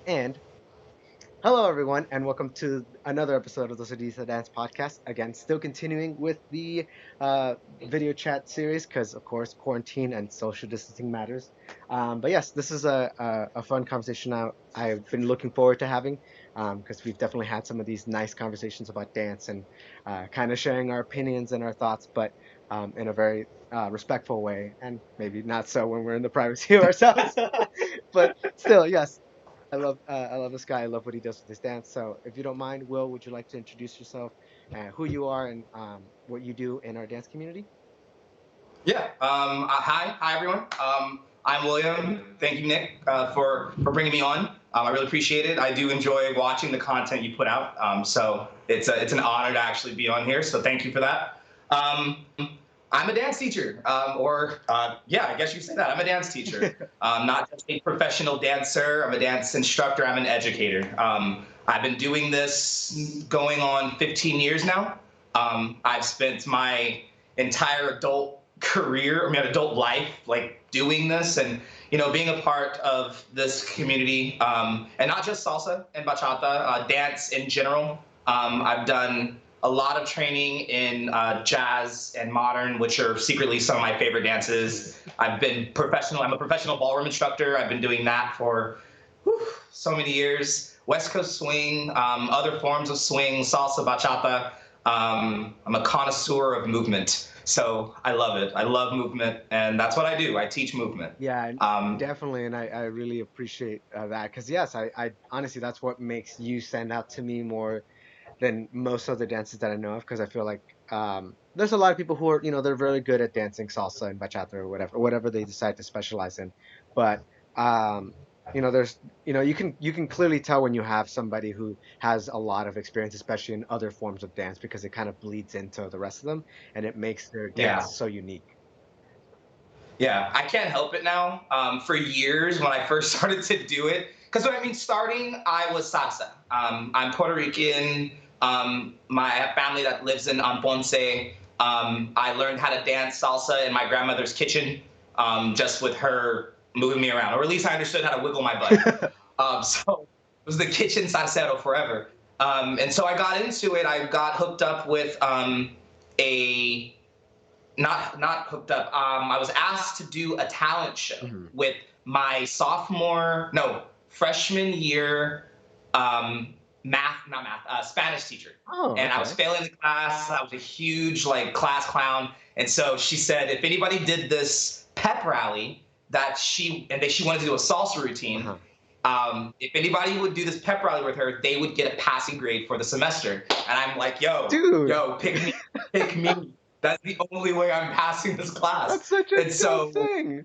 And hello, everyone, and welcome to another episode of the Sonrisa Dance Podcast. Again, still continuing with the video chat series because, of course, quarantine and social distancing matters. But yes, this is a fun conversation I've been looking forward to having because we've definitely had some of these nice conversations about dance and kind of sharing our opinions and our thoughts, but in a very respectful way, and maybe not so when we're in the privacy of ourselves. But still, yes, I love this guy. I love what he does with his dance. So if you don't mind, Will, would you like to introduce yourself, who you are, and what you do in our dance community? Yeah. Hi everyone. I'm William. Thank you, Nick, for bringing me on. I really appreciate it. I do enjoy watching the content you put out. So it's an honor to actually be on here. So thank you for that. Um, I'm a dance teacher, or yeah, I guess you say that. I'm a dance teacher. Not just a professional dancer. I'm a dance instructor. I'm an educator. I've been doing this going on 15 years now. I've spent my entire adult career, adult life, like doing this and being a part of this community, and not just salsa and bachata, dance in general. I've done a lot of training in jazz and modern, which are secretly some of my favorite dances. I've been professional. I'm a professional ballroom instructor. I've been doing that for so many years. West Coast swing, other forms of swing, salsa, bachata. I'm a connoisseur of movement, so I love it. I love movement, and that's what I do. I teach movement. Yeah, Um, definitely, and I really appreciate that because yes, I honestly that's what makes you stand out to me more than most other dances that I know of because I feel like there's a lot of people who are they're really good at dancing salsa and bachata or whatever they decide to specialize in, but um, there's you can clearly tell when you have somebody who has a lot of experience, especially in other forms of dance, because it kind of bleeds into the rest of them and it makes their dance yeah, so unique. yeah. I can't help it now. For years, when I first started to do it, because starting, I was salsa. I'm Puerto Rican. I have family that lives in Ponce. I learned how to dance salsa in my grandmother's kitchen, just with her moving me around, or at least I understood how to wiggle my butt. So it was the kitchen salsero forever. And so I got into it. I got hooked up with a not hooked up. I was asked to do a talent show Mhm. with my freshman year Spanish teacher. Oh, And I was okay. failing the class. I was a huge like class clown. And so she said if anybody did this pep rally she wanted to do a salsa routine. Uh-huh. If anybody would do this pep rally with her, they would get a passing grade for the semester. And I'm like, Dude, pick me. That's the only way I'm passing this class. that's such a And dope so thing.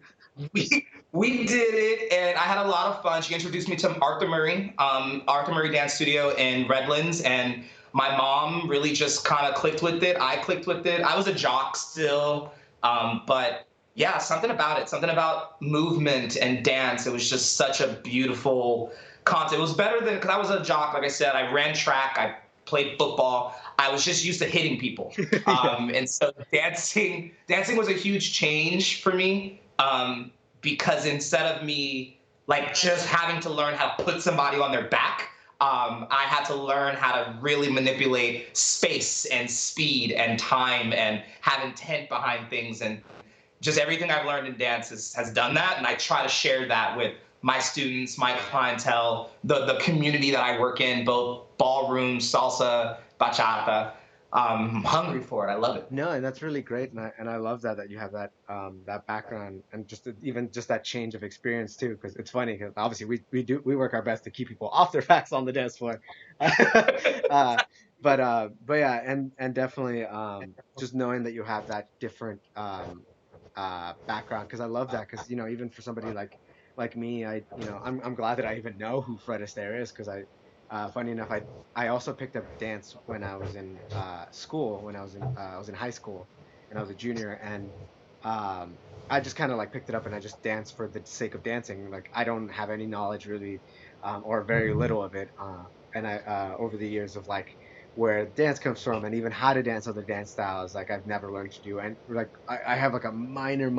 we did it, and I had a lot of fun. She introduced me to Arthur Murray Dance Studio in Redlands, and my mom really just kind of clicked with it. I clicked with it. I was a jock still, but yeah, something about movement and dance. It was just such a beautiful concept. It was better than because I was a jock. Like I said, I ran track. I played football. I was just used to hitting people. Yeah. And so dancing was a huge change for me. Because instead of me like just having to learn how to put somebody on their back, I had to learn how to really manipulate space and speed and time and have intent behind things. And just everything I've learned in dance has done that. And I try to share that with my students, my clientele, the community that I work in, both ballroom, salsa, bachata. I'm hungry for it. I love it. No, and that's really great, and I love that you have that background and even just that change of experience too, because it's funny because obviously we work our best to keep people off their backs on the dance floor, uh, but yeah, and definitely just knowing that you have that different background because I love that because even for somebody like me, I'm glad that I even know who Fred Astaire is because funny enough, I also picked up dance when I was in school. When I was in high school, and I was a junior, and I just kind of like picked it up and I just danced for the sake of dancing. Like I don't have any knowledge really, or very little of it. And I over the years of like where dance comes from and even how to dance other dance styles, like I've never learned to do. And like I have like a minor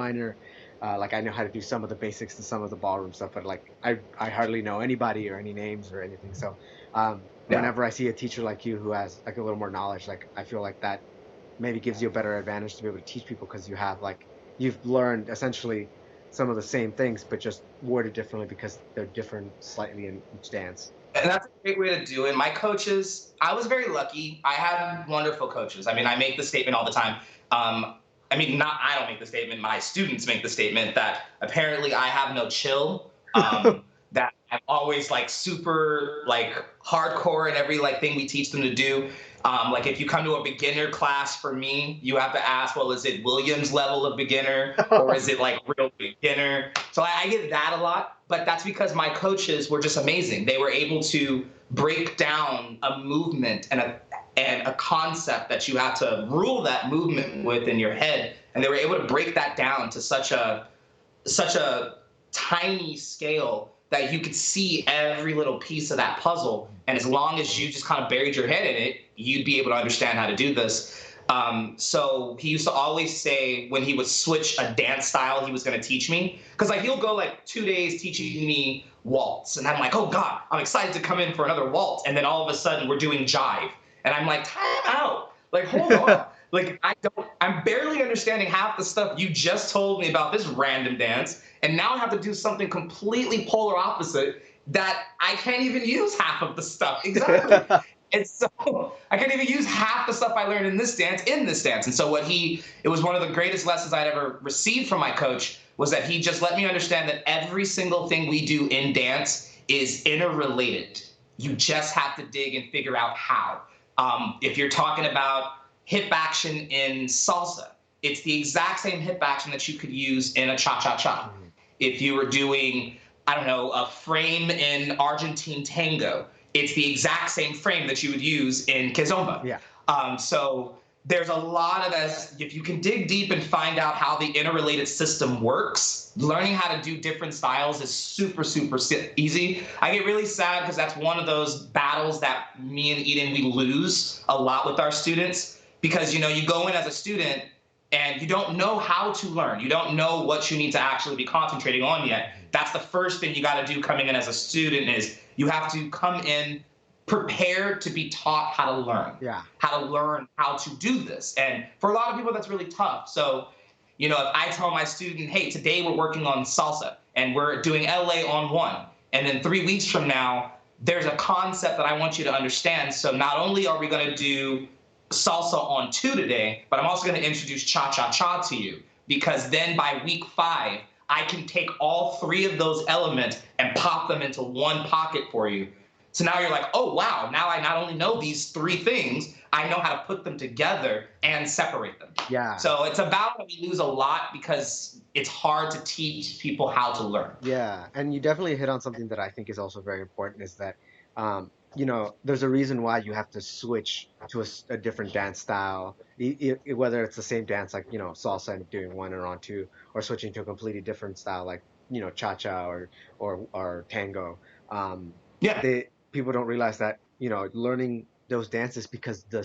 Like I know how to do some of the basics to some of the ballroom stuff, but like I hardly know anybody or any names or anything. So Yeah. whenever I see a teacher like you who has like a little more knowledge, like I feel like that maybe gives you a better advantage to be able to teach people because you have like you've learned essentially some of the same things, but just worded differently because they're different slightly in each dance. And that's a great way to do it. My coaches, I was very lucky. I had wonderful coaches. I mean, I make the statement all the time. I mean, not I don't make the statement. My students make the statement that apparently I have no chill. That I'm always like super like hardcore in every like thing we teach them to do. Like if you come to a beginner class for me, you have to ask, well, is it Williams level of beginner or is it like real beginner? So I get that a lot, but that's because my coaches were just amazing. They were able to break down a movement and a concept that you have to rule that movement with in your head, and they were able to break that down to such a tiny scale that you could see every little piece of that puzzle. And as long as you just kind of buried your head in it, you'd be able to understand how to do this. So he used to always say when he would switch a dance style he was going to teach me, because like he'll go like 2 days teaching me waltz, and I'm like, oh god, I'm excited to come in for another waltz, and then all of a sudden we're doing jive, and I'm like, time out, like hold on, like I'm barely understanding half the stuff you just told me about this random dance, and now I have to do something completely polar opposite that I can't even use half of the stuff. Exactly. And so I can't even use half the stuff I learned in this dance in this dance. And so it was one of the greatest lessons I'd ever received from my coach, was that he just let me understand that every single thing we do in dance is interrelated. You just have to dig and figure out how. If you're talking about hip action in salsa, it's the exact same hip action that you could use in a cha-cha-cha. If you were doing, I don't know, a frame in Argentine tango, it's the exact same frame that you would use in kizomba. Yeah. So there's a lot of this. If you can dig deep and find out how the interrelated system works, learning how to do different styles is super, super easy. I get really sad because that's one of those battles that me and Eden, we lose a lot with our students, because you go in as a student and you don't know how to learn. You don't know what you need to actually be concentrating on yet. That's the first thing you got to do coming in as a student, is you have to come in prepared to be taught how to learn. Yeah. How to learn how to do this. And for a lot of people, that's really tough. So, if I tell my student, hey, today we're working on salsa and we're doing LA on one, and then 3 weeks from now, there's a concept that I want you to understand. So not only are we going to do salsa on two today, but I'm also going to introduce cha-cha-cha to you, because then by week 5, I can take all 3 of those elements and pop them into one pocket for you. So now you're like, oh, wow, now I not only know these 3 things, I know how to put them together and separate them. Yeah. So it's about, we lose a lot because it's hard to teach people how to learn. Yeah, and you definitely hit on something that I think is also very important, is that there's a reason why you have to switch to a different dance style, whether it's the same dance like, salsa and doing one and on two, or switching to a completely different style like, cha-cha or tango. Yeah. People don't realize that, learning those dances, because the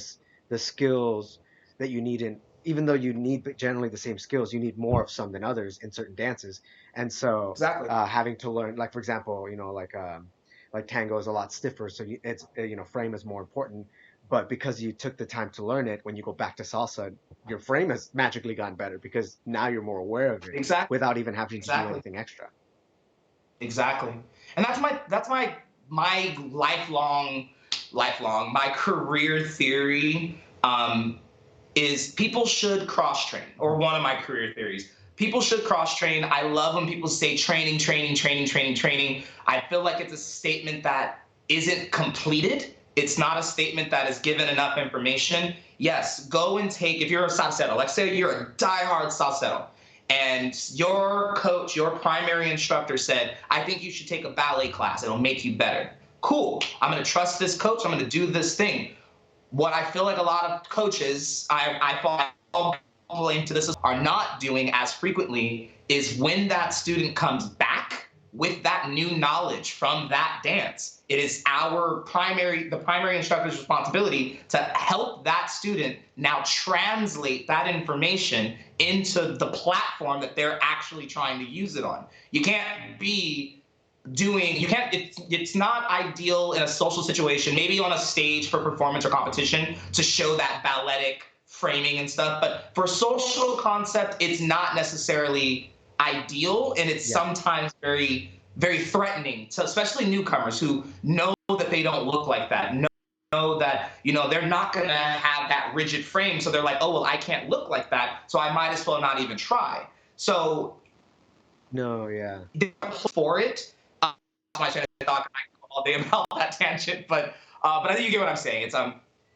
skills that you need in, even though you need generally the same skills, you need more of some than others in certain dances. And so Exactly. having to learn, like for example, like tango is a lot stiffer, so it's frame is more important. But because you took the time to learn it, when you go back to salsa, your frame has magically gotten better because now you're more aware of it Exactly. without even having to do Exactly. anything extra. Exactly. And that's my my career theory, is people should cross train, or one of my career theories. People should cross train. I love when people say training, training, training, training, training. I feel like it's a statement that isn't completed. It's not a statement that is given enough information. Yes, go and take, if you're a salsero, let's say you're a diehard salsero, and your coach, your primary instructor said, I think you should take a ballet class. It'll make you better. Cool. I'm going to trust this coach. I'm going to do this thing. What I feel like a lot of coaches, I fall blame to this, are not doing as frequently, is when that student comes back, with that new knowledge from that dance, it is the primary instructor's responsibility to help that student now translate that information into the platform that they're actually trying to use it on. You can't be it's not ideal in a social situation, maybe on a stage for performance or competition, to show that balletic framing and stuff, but for social concept, it's not necessarily ideal, and it's sometimes very, very threatening to especially newcomers who know that they don't look like that, know that they're not going to have that rigid frame, so they're like, oh well, I can't look like that, so I might as well not even try. So No, yeah. for it, my train of thought, I can go all day about that tangent, but I think you get what I'm saying. It's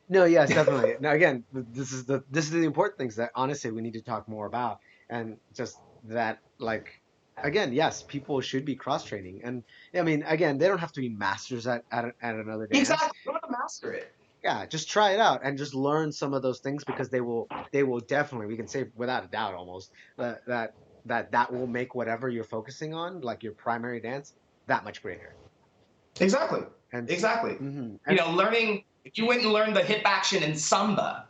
No, yes, definitely. Now, again, this is the important things that honestly we need to talk more about, and just that, like, again, yes, people should be cross training, and I mean, again, they don't have to be masters at another dance. exactly, you don't have to master it. Yeah, just try it out and just learn some of those things, because they will definitely, we can say without a doubt almost, that will make whatever you're focusing on, like your primary dance, that much greater. Exactly. And Exactly. and Learning, if you went and learned the hip action in samba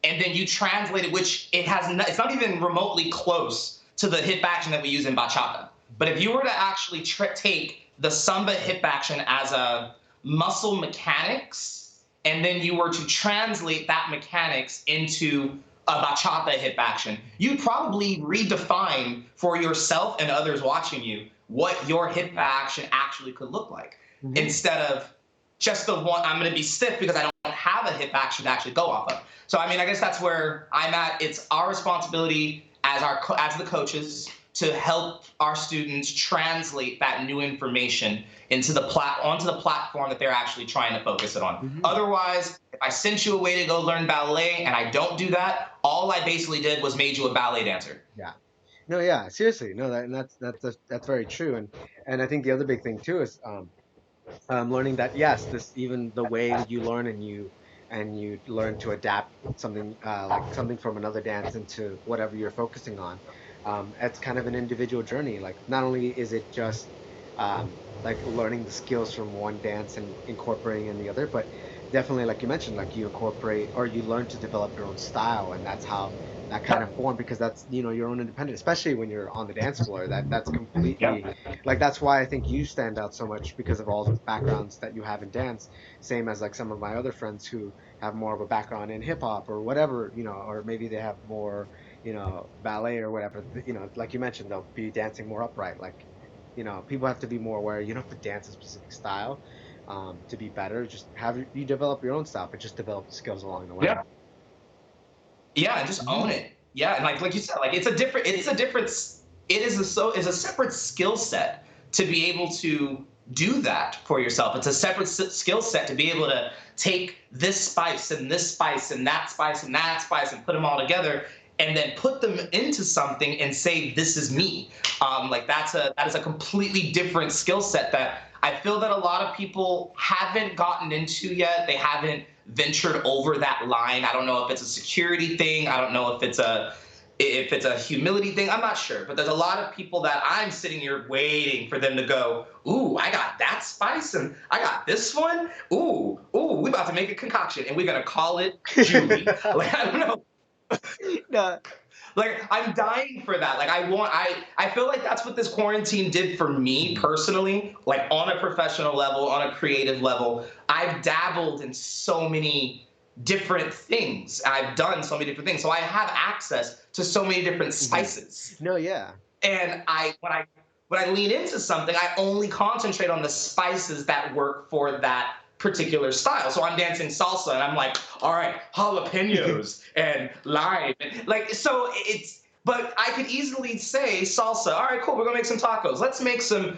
and then you translate it, which it's not even remotely close to the hip action that we use in bachata. But if you were to actually take the samba hip action as a muscle mechanics, and then you were to translate that mechanics into a bachata hip action, you'd probably redefine for yourself and others watching you what your hip action actually could look like. Instead of just the one, I'm going to be stiff because I don't have a hip action to actually go off of. So, I mean, I guess that's where I'm at. It's our responsibility as the coaches to help our students translate that new information onto the platform that they're actually trying to focus it on. Otherwise, if I sent you away to go learn ballet and I don't do that, all I basically did was made you a ballet dancer. Yeah. No, yeah, seriously. No, that's very true. And I think the other big thing too is learning that, yes, this, even the way that you learn, and you learn to adapt something, like something from another dance into whatever you're focusing on. It's kind of an individual journey. Like, not only is it just like learning the skills from one dance and incorporating in the other, but definitely, like you mentioned, like you incorporate or you learn to develop your own style, and that's how that kind of form, because that's, your own independent, especially when you're on the dance floor. That's completely, Yep. like, that's why I think you stand out so much, because of all the backgrounds that you have in dance, same as like some of my other friends who have more of a background in hip hop or whatever, or maybe they have more, ballet or whatever. Like you mentioned, they'll be dancing more upright. Like, people have to be more aware. You don't have to dance a specific style to be better. Just you develop your own style, but just develop the skills along the way. Yeah. Yeah, and just own it. Yeah, and like you said, like it's a separate skill set to be able to do that for yourself. It's a separate skill set to be able to take this spice and this spice and that spice and that spice and put them all together and then put them into something and say, this is me. Like that is a completely different skill set that I feel that a lot of people haven't gotten into yet. They haven't ventured over that line. I don't know if it's a security thing. I don't know if it's a humility thing. I'm not sure. But there's a lot of people that I'm sitting here waiting for them to go, ooh, I got that spice and I got this one. Ooh, we about to make a concoction and we're gonna call it Julie. Like, I don't know. No. Like, I'm dying for that. Like, I feel like that's what this quarantine did for me personally, like on a professional level, on a creative level. I've dabbled in so many different things. I've done so many different things. So I have access to so many different spices. No, yeah. And when I lean into something, I only concentrate on the spices that work for that particular style. So I'm dancing salsa and I'm like, all right, jalapenos and lime. Like, so but I could easily say salsa, all right, cool, we're gonna make some tacos. Let's make some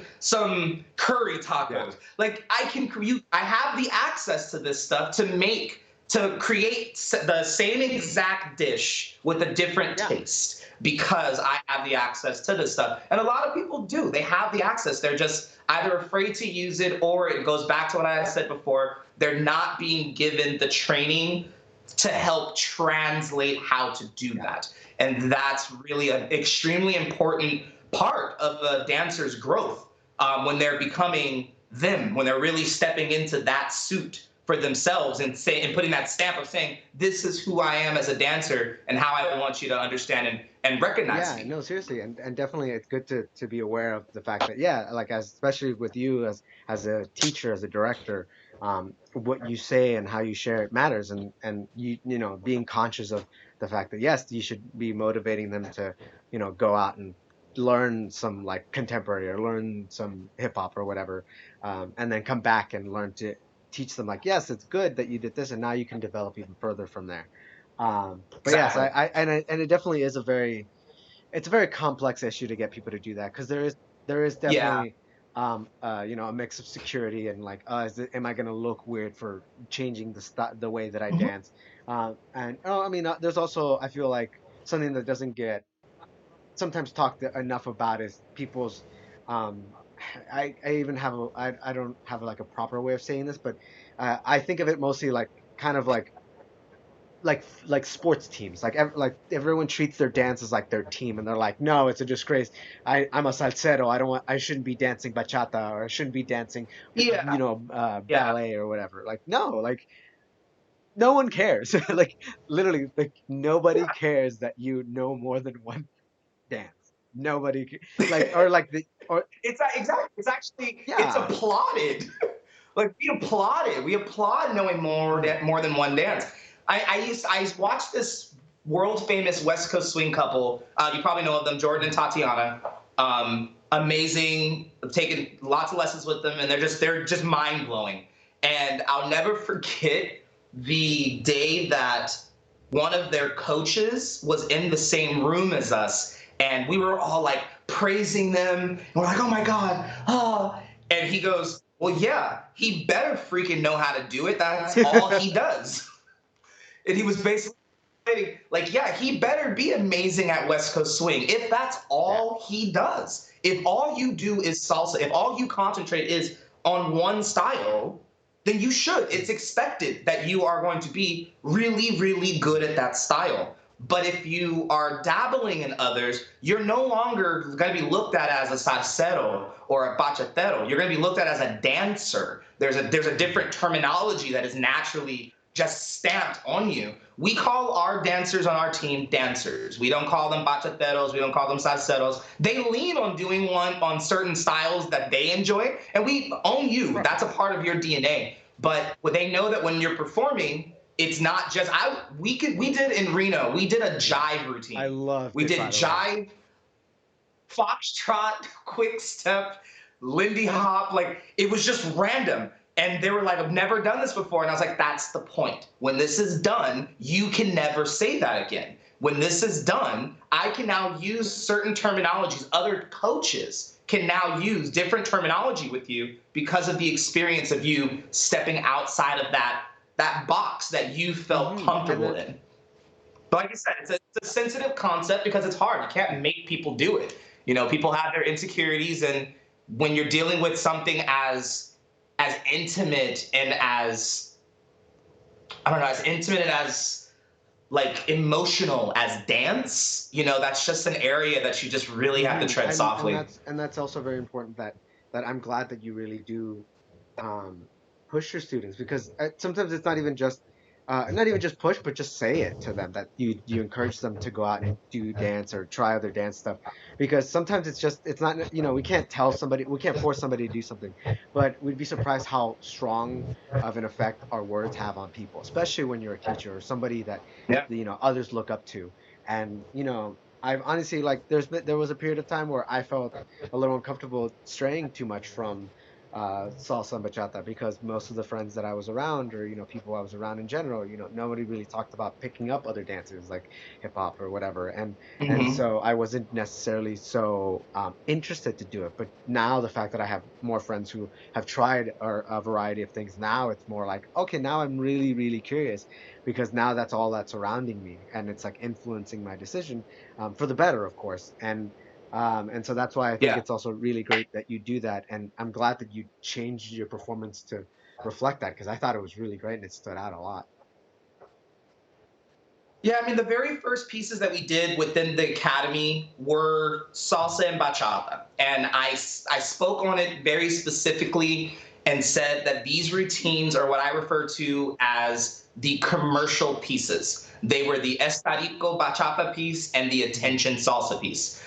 curry tacos. Yeah. Like, I have the access to this stuff to create the same exact dish with a different taste, because I have the access to this stuff. And a lot of people do. They have the access. They're just either afraid to use it, or it goes back to what I said before. They're not being given the training to help translate how to do that. And that's really an extremely important part of a dancer's growth. when they're becoming them, when they're really stepping into that suit for themselves and putting that stamp of saying, this is who I am as a dancer and how I want you to understand and recognize Yeah, me. no, seriously, and definitely it's good to be aware of the fact that yeah, like as especially with you as a teacher, as a director, what you say and how you share it matters, and you know being conscious of the fact that yes, you should be motivating them to go out and learn some like contemporary or learn some hip hop or whatever, and then come back and learn to teach them like yes, it's good that you did this, and now you can develop even further from there. But yes, Exactly. and it definitely is a very it's a very complex issue to get people to do that because there is Yeah. definitely a mix of security and like am I going to look weird for changing the way that I Mhm. dance, and oh I mean there's also I feel like something that doesn't get sometimes talked enough about is people's um I even have I don't have like a proper way of saying this, but I think of it mostly like kind of like sports teams like everyone treats their dances like their team and they're like no it's a disgrace. I'm a salsero. I shouldn't be dancing bachata or I shouldn't be dancing Yeah. Yeah. ballet or whatever. Like no, like no one cares. Like literally like nobody cares that you know more than one dance. Nobody like or like the or It's exactly. It's actually it's yeah. applauded. Like we applaud it. We applaud knowing Mhm. more than one dance. I watched this world famous West Coast swing couple. You probably know of them, Jordan and Tatiana. Amazing. I've taken lots of lessons with them, and they're just mind blowing. And I'll never forget the day that one of their coaches was in the same room as us, and we were all like praising them. And we're like, oh my god, oh. And he goes, well, yeah, he better freaking know how to do it. That's all he does. And he was basically saying, like, yeah, he better be amazing at West Coast swing if that's Yeah. all he does. If all you do is salsa, if all you concentrate is on one style, then you should. It's expected that you are going to be really, really good at that style. But if you are dabbling in others, you're no longer going to be looked at as a salsero or a bachatero. You're going to be looked at as a dancer. There's a different terminology that is naturally just stamped on you. We call our dancers on our team dancers. We don't call them bachateros. We don't call them salseros. They lean on doing one on certain styles that they enjoy, and we own you. Right. That's a part of your DNA. But they know that when you're performing, it's not just we did in Reno. We did a Yeah. jive I routine. loved We it did by the way. jive, foxtrot, quick step, Lindy Hop. Like it was just random. And they were like, I've never done this before. And I was like, that's the point. When this is done, you can never say that again. When this is done, I can now use certain terminologies. Other coaches can now use different terminology with you because of the experience of you stepping outside of that box that you felt And comfortable then in. But like I said, it's a sensitive concept because it's hard. You can't make people do it. People have their insecurities, and when you're dealing with something as intimate and as I don't know, as intimate and as like emotional as dance, that's just an area that you just really have to tread and softly. that's also very important that I'm glad that you really do um, push your students because sometimes it's not even just push, but just say it to them that you encourage them to go out and do dance or try other dance stuff because sometimes it's not we can't tell somebody, we can't force somebody to do something, but we'd be surprised how strong of an effect our words have on people, especially when you're a teacher or somebody that Yeah. others look up to. And I've honestly like there was a period of time where I felt a little uncomfortable straying too much from salsa and bachata because most of the friends that I was around or people I was around in general, nobody really talked about picking up other dances like hip hop or whatever, and Hmm. so I wasn't necessarily so interested to do it. But now the fact that I have more friends who have tried a variety of things, now it's more like okay, now I'm really really curious because now that's all that's surrounding me and it's like influencing my decision for the better, of course. And so that's why I think Yeah. it's also really great that you do that. And I'm glad that you changed your performance to reflect that because I thought it was really great and it stood out a lot. Yeah, I mean, the very first pieces that we did within the academy were salsa and bachata. And I spoke on it very specifically and said that these routines are what I refer to as the commercial pieces. They were the estarico bachata piece and the Mhm. attention salsa piece.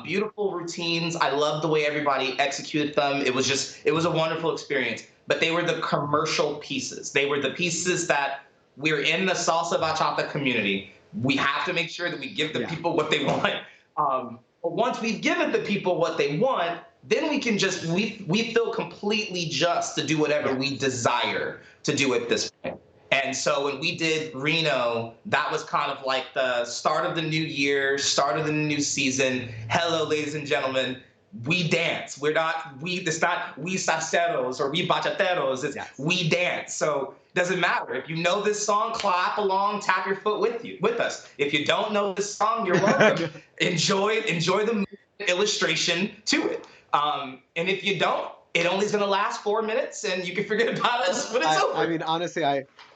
Beautiful routines. I loved the way everybody executed them. It was a wonderful experience. But they were the commercial pieces. They were the pieces that we're in the salsa bachata community. We have to make sure that we give the Yeah. people what they want. But once we've given the people what they want, then we can just we feel completely just to do whatever we Yes. desire to do at this point. And so when we did Reno, that was kind of like the start of the new year, start of the new season. Hello, ladies and gentlemen. We dance. We're not we. It's not we salseros or we bachateros. It's Yes. we dance. So it doesn't matter if you know this song. Clap along, tap your foot with us. If you don't know this song, you're welcome. Enjoy the illustration to it. And if you don't, it only is going to last 4 minutes, and you can forget about us when it's I over. mean honestly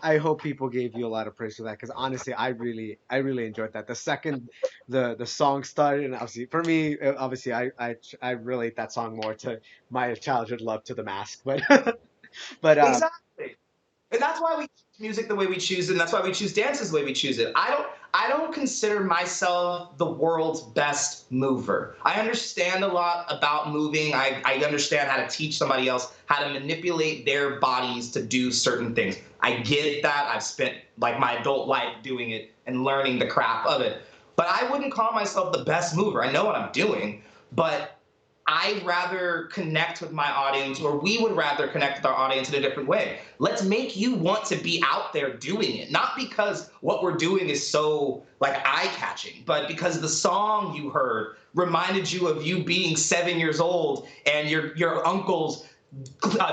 I hope people gave you a lot of praise for that because honestly I really enjoyed that. The second the song started, and obviously for me obviously I relate that song more to my childhood love to The Mask, but but Exactly. And that's why we choose music the way we choose it, and that's why we choose dances the way we choose it. I don't consider myself the world's best mover. I understand a lot about moving. I understand how to teach somebody else how to manipulate their bodies to do certain things. I get that. I've spent like my adult life doing it and learning the crap of it. But I wouldn't call myself the best mover. I know what I'm doing, but I'd rather connect with my audience, or we would rather connect with our audience in a different way. Let's make you want to be out there doing it, not because what we're doing is so like eye catching, but because the song you heard reminded you of you being 7 years old and your uncle's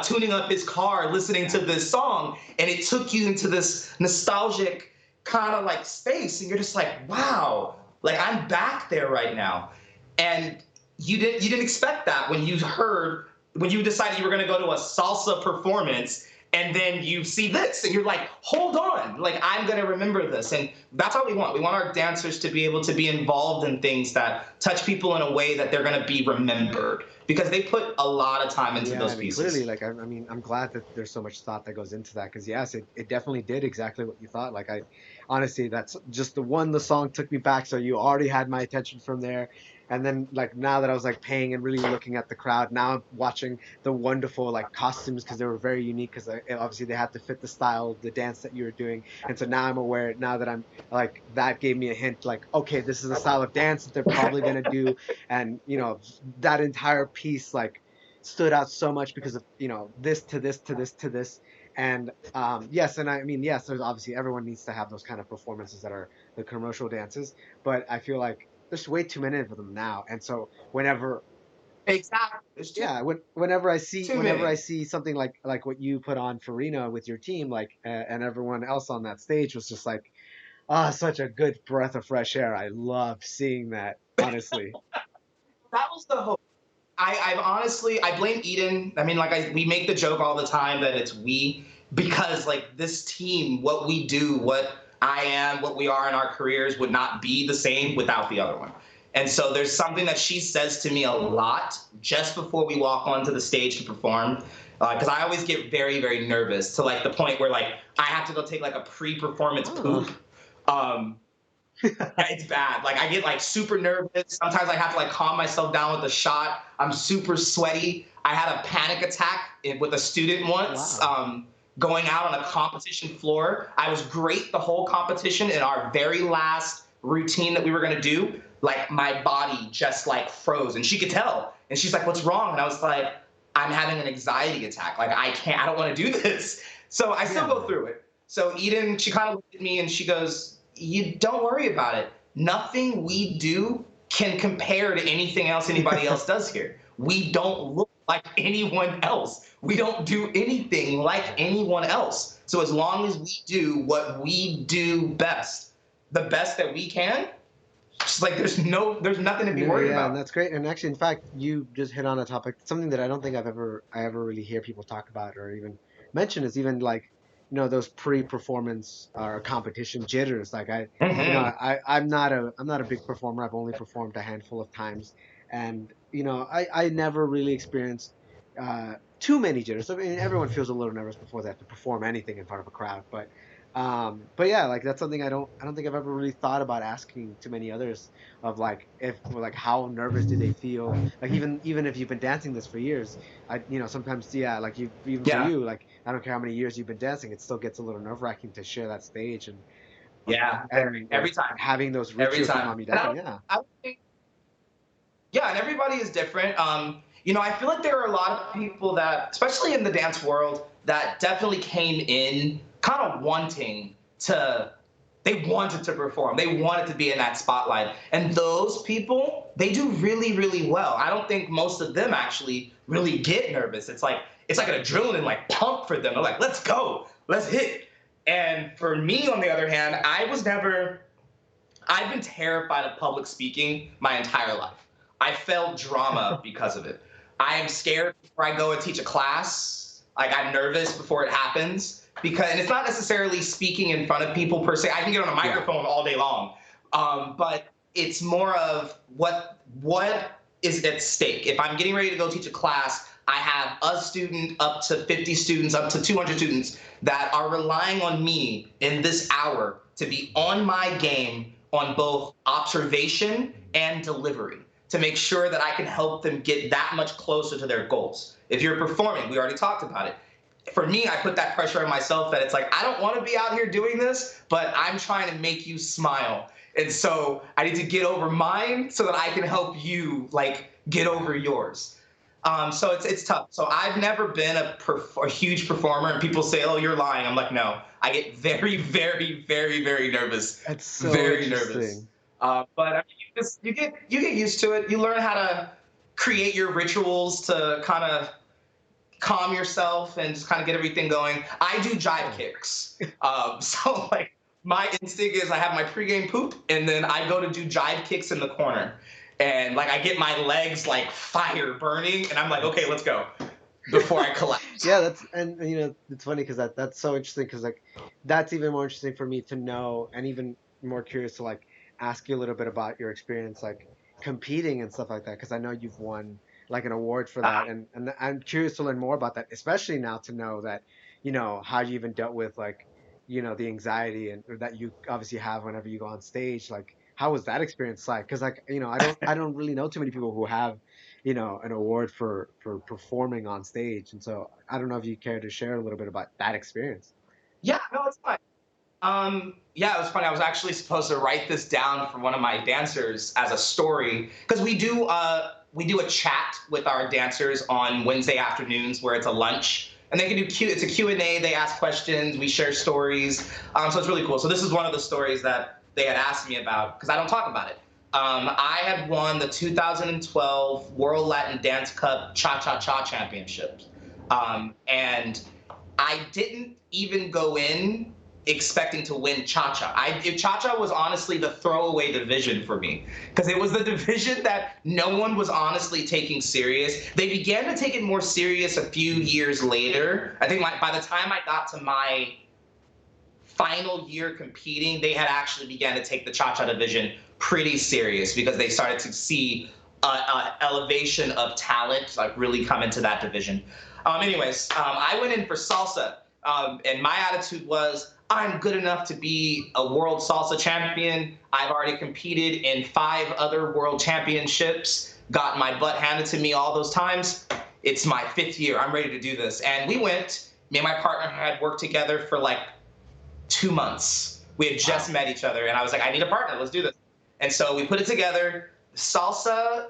tuning up his car, listening yeah. to this song, and it took you into this nostalgic kind of like space, and you're just like, wow, like I'm back there right now. And you didn't expect that when you decided you were going to go to a salsa performance, and then you see this and you're like, hold on, like I'm going to remember this. And that's all we want our dancers to be able to be involved in things that touch people in a way that they're going to be remembered, because they put a lot of time into Yeah, those I mean, clearly, pieces. like, I mean, I'm glad that there's so much thought that goes into that because, yes, it definitely did exactly what you thought. Like, honestly, that's just the song took me back. So you already had my attention from there. And then, like, now that I was like paying and really looking at the crowd, now I'm watching the wonderful like costumes because they were very unique because obviously they had to fit the style of the dance that you were doing. And so now I'm aware, now that I'm like, that gave me a hint, like, okay, this is the style of dance that they're probably gonna do. And, that entire piece, like, stood out so much because of this to this to this to this. And yes, and I mean, yes, there's obviously everyone needs to have those kind of performances that are the commercial dances, but I feel like there's way too many of them now. And so whenever, Exactly. There's yeah, whenever I see too many. something like what you put on Farina with your team, like and everyone else on that stage was just like, such a good breath of fresh air. I love seeing that, honestly. That was the hope. I've honestly, I blame Eden. I mean, like we make the joke all the time that it's we, because like this team, what we do, what I am, what we are in our careers would not be the same without the other one. And so there's something that she says to me a lot just before we walk onto the stage to perform. Because I always get very, very nervous to like the point where like I have to go take like a pre-performance Oh. poop. Um, yeah, it's bad. Like I get like super nervous. Sometimes I have to like calm myself down with a shot. I'm super sweaty. I had a panic attack with a student once, Wow. going out on a competition floor. I was great the whole competition. In our very last routine that we were gonna do, like my body just like froze, and she could tell. And she's like, "What's wrong?" And I was like, "I'm having an anxiety attack. Like I can't. I don't want to do this." So I still Yeah. go through it. So Eden, she kind of looked at me and she goes, "You don't worry about it. Nothing we do can compare to anything else anybody else does here. We don't look like anyone else. We don't do anything like anyone else. So as long as we do what we do best, the best that we can, it's like there's nothing to be No, worried yeah, and about." that's great. And actually, in fact, you just hit on a topic, something that I don't think I ever really hear people talk about or even mention is even like those pre-performance or competition jitters. Like Hmm. I'm not a big performer. I've only performed a handful of times, and I never really experienced too many jitters. I mean, everyone feels a little nervous before they have to perform anything in front of a crowd, but yeah, like that's something I don't think I've ever really thought about asking too many others of, like, if, like, how nervous do they feel, like, even if you've been dancing this for years. Sometimes, yeah, like, even for Yeah. you, like, I don't care how many years you've been dancing, it still gets a little nerve-wracking to share that stage, Yeah. and like Every time. having those Every rituals with time. mommy And daddy. Yeah. I don't think, yeah, and everybody is different. I feel like there are a lot of people that, especially in the dance world, that definitely came in kind of they wanted to perform. They wanted to be in that spotlight. And those people, they do really, really well. I don't think most of them actually really get nervous. It's like an adrenaline like pump for them. They're like, let's go, let's hit. And for me, on the other hand, I've been terrified of public speaking my entire life. I felt drama because of it. I am scared before I go and teach a class. Like, I'm nervous before it happens, and it's not necessarily speaking in front of people per se. I can get on a Yeah. microphone all day long, but it's more of what is at stake. If I'm getting ready to go teach a class, I have a student, up to 50 students, up to 200 students that are relying on me in this hour to be on my game on both observation and delivery, to make sure that I can help them get that much closer to their goals. If you're performing, we already talked about it. For me, I put that pressure on myself that it's like, I don't want to be out here doing this, but I'm trying to make you smile. And so I need to get over mine so that I can help you, like, get over yours. So it's tough. So I've never been a huge performer, and people say, "Oh, you're lying." I'm like, no. I get very, very, very, very nervous, That's so very nervous. interesting. But I mean, you get used to it. You learn how to create your rituals to kind of calm yourself and just kind of get everything going. I do jive Yeah. kicks. So, like, my instinct is I have my pregame poop, and then I go to do jive kicks in the corner. And, like, I get my legs like fire burning, and I'm like, okay, let's go before I collapse. Yeah, and it's funny because that's so interesting, because, like, that's even more interesting for me to know, and even more curious to, like, ask you a little bit about your experience, like, competing and stuff like that, because I know you've won, like, an award for that, and I'm curious to learn more about that, especially now to know that, how you even dealt with, like, the anxiety and or that you obviously have whenever you go on stage. Like, how was that experience like? Because, like, I don't really know too many people who have an award for performing on stage. And so I don't know if you care to share a little bit about that experience. Yeah, no, it's fine. Yeah, it was funny. I was actually supposed to write this down for one of my dancers as a story, because we do a chat with our dancers on Wednesday afternoons where it's a lunch, and they can do Q. It's a Q&A. They ask questions. We share stories. So it's really cool. So this is one of the stories that they had asked me about, because I don't talk about it. I had won the 2012 World Latin Dance Cup Cha Cha Cha Championships, and I didn't even go in expecting to win Cha-Cha. Cha-Cha was honestly the throwaway division for me, because it was the division that no one was honestly taking serious. They began to take it more serious a few years later. I think by the time I got to my final year competing, they had actually began to take the Cha-Cha division pretty serious, because they started to see an elevation of talent like really come into that division. I went in for salsa, and my attitude was, I'm good enough to be a world salsa champion. I've already competed in 5 other world championships, got my butt handed to me all those times. It's my 5th year. I'm ready to do this. And we went. Me and my partner had worked together for like 2 months. We had just Wow. met each other, and I was like, I need a partner. Let's do this. And so we put it together. Salsa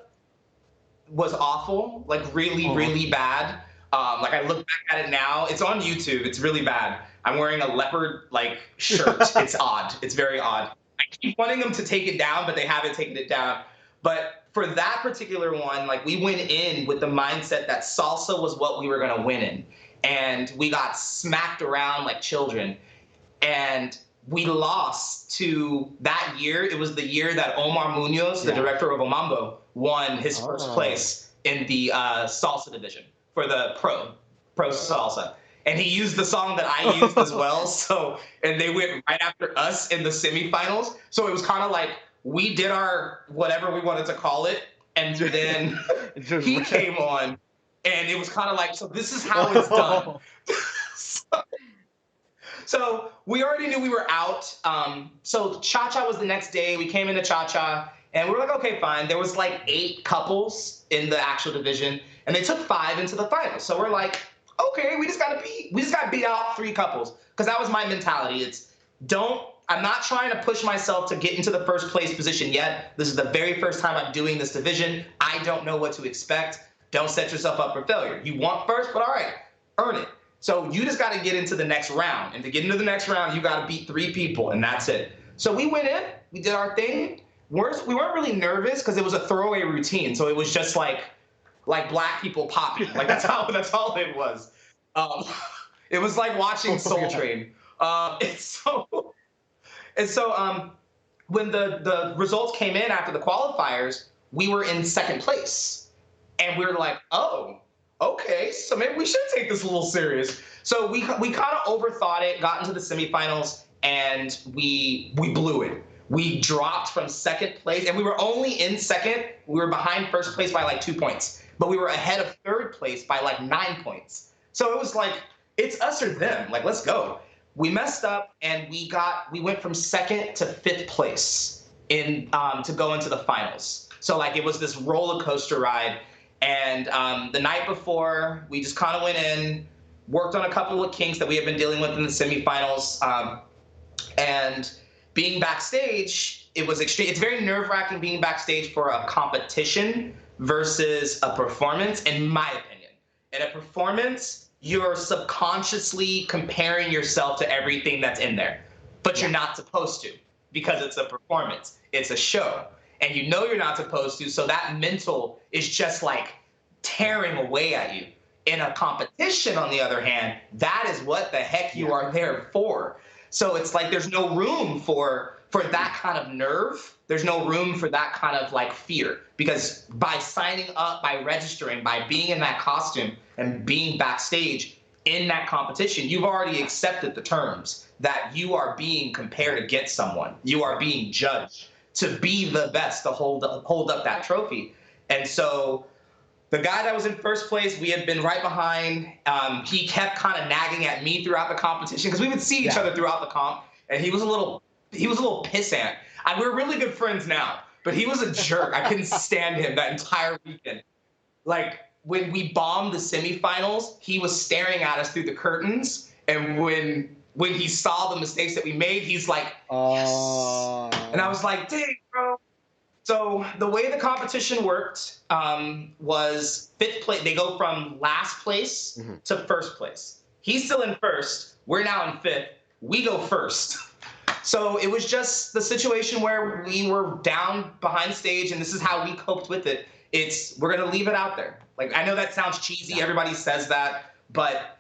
was awful, like really, Oh. really bad. Like, I look back at it now, it's on YouTube. It's really bad. I'm wearing a leopard like shirt. It's odd. It's very odd. I keep wanting them to take it down, but they haven't taken it down. But for that particular one, like, we went in with the mindset that salsa was what we were gonna win in, and we got smacked around like children. And we lost to that year. It was the year that Omar Munoz, the Yeah. director of Omambo, won his first Oh. place in the salsa division for the pro salsa. and he used the song that I used as well. So, and they went right after us in the semifinals. So it was kind of like we did our whatever we wanted to call it, and then he came on, and it was kind of like, so this is how it's done. So we already knew we were out. So Cha-Cha was the next day. We came into Cha-Cha, and we were like, okay, fine. There was like 8 couples in the actual division, and they took 5 into the finals. So we're like, okay, we just got to beat out 3 couples, because that was my mentality. I'm not trying to push myself to get into the first place position yet. This is the very first time I'm doing this division. I don't know what to expect. Don't set yourself up for failure. You want first, but all right, earn it. So you just got to get into the next round. And to get into the next round, you got to beat 3 people, and that's it. So we went in, we did our thing. We weren't really nervous because it was a throwaway routine. So it was just like black people popping. Like that's all it was. It was like watching Soul Train. When the results came in after the qualifiers, we were in 2nd place. And we were like, oh, okay, so maybe we should take this a little serious. So we kind of overthought it, got into the semifinals, and we blew it. We dropped from 2nd place, and we were only in 2nd. We were behind 1st place by like 2 points, but we were ahead of 3rd place by like 9 points. So it was like, it's us or them. Like, let's go. We messed up, and we went from 2nd to 5th place to go into the finals. So like it was this roller coaster ride. And the night before, we just kind of went in, worked on a couple of kinks that we had been dealing with in the semifinals. And being backstage, it's very nerve-wracking being backstage for a competition versus a performance, in my opinion. In a performance, you're subconsciously comparing yourself to everything that's in there, but you're not supposed to, because it's a performance, it's a show. And you know you're not supposed to, so that mental is just like tearing away at you. In a competition, on the other hand, that is what the heck you are there for. So it's like there's no room for that kind of nerve. There's no room for that kind of like fear, because by signing up, by registering, by being in that costume and being backstage in that competition, you've already accepted the terms that you are being compared against someone. You are being judged to be the best, to hold up that trophy. And so the guy that was in 1st place, we had been right behind. He kept kind of nagging at me throughout the competition, because we would see each other throughout the comp, and he was a little pissant. We're really good friends now, but he was a jerk. I couldn't stand him that entire weekend. Like when we bombed the semifinals, he was staring at us through the curtains, and when he saw the mistakes that we made, he's like, yes. And I was like, dang, bro. So the way the competition worked was 5th place. They go from last place to 1st place. He's still in 1st. We're now in 5th. We go 1st. So it was just the situation where we were down behind stage, and this is how we coped with it. We're going to leave it out there. Like, I know that sounds cheesy. Everybody says that. But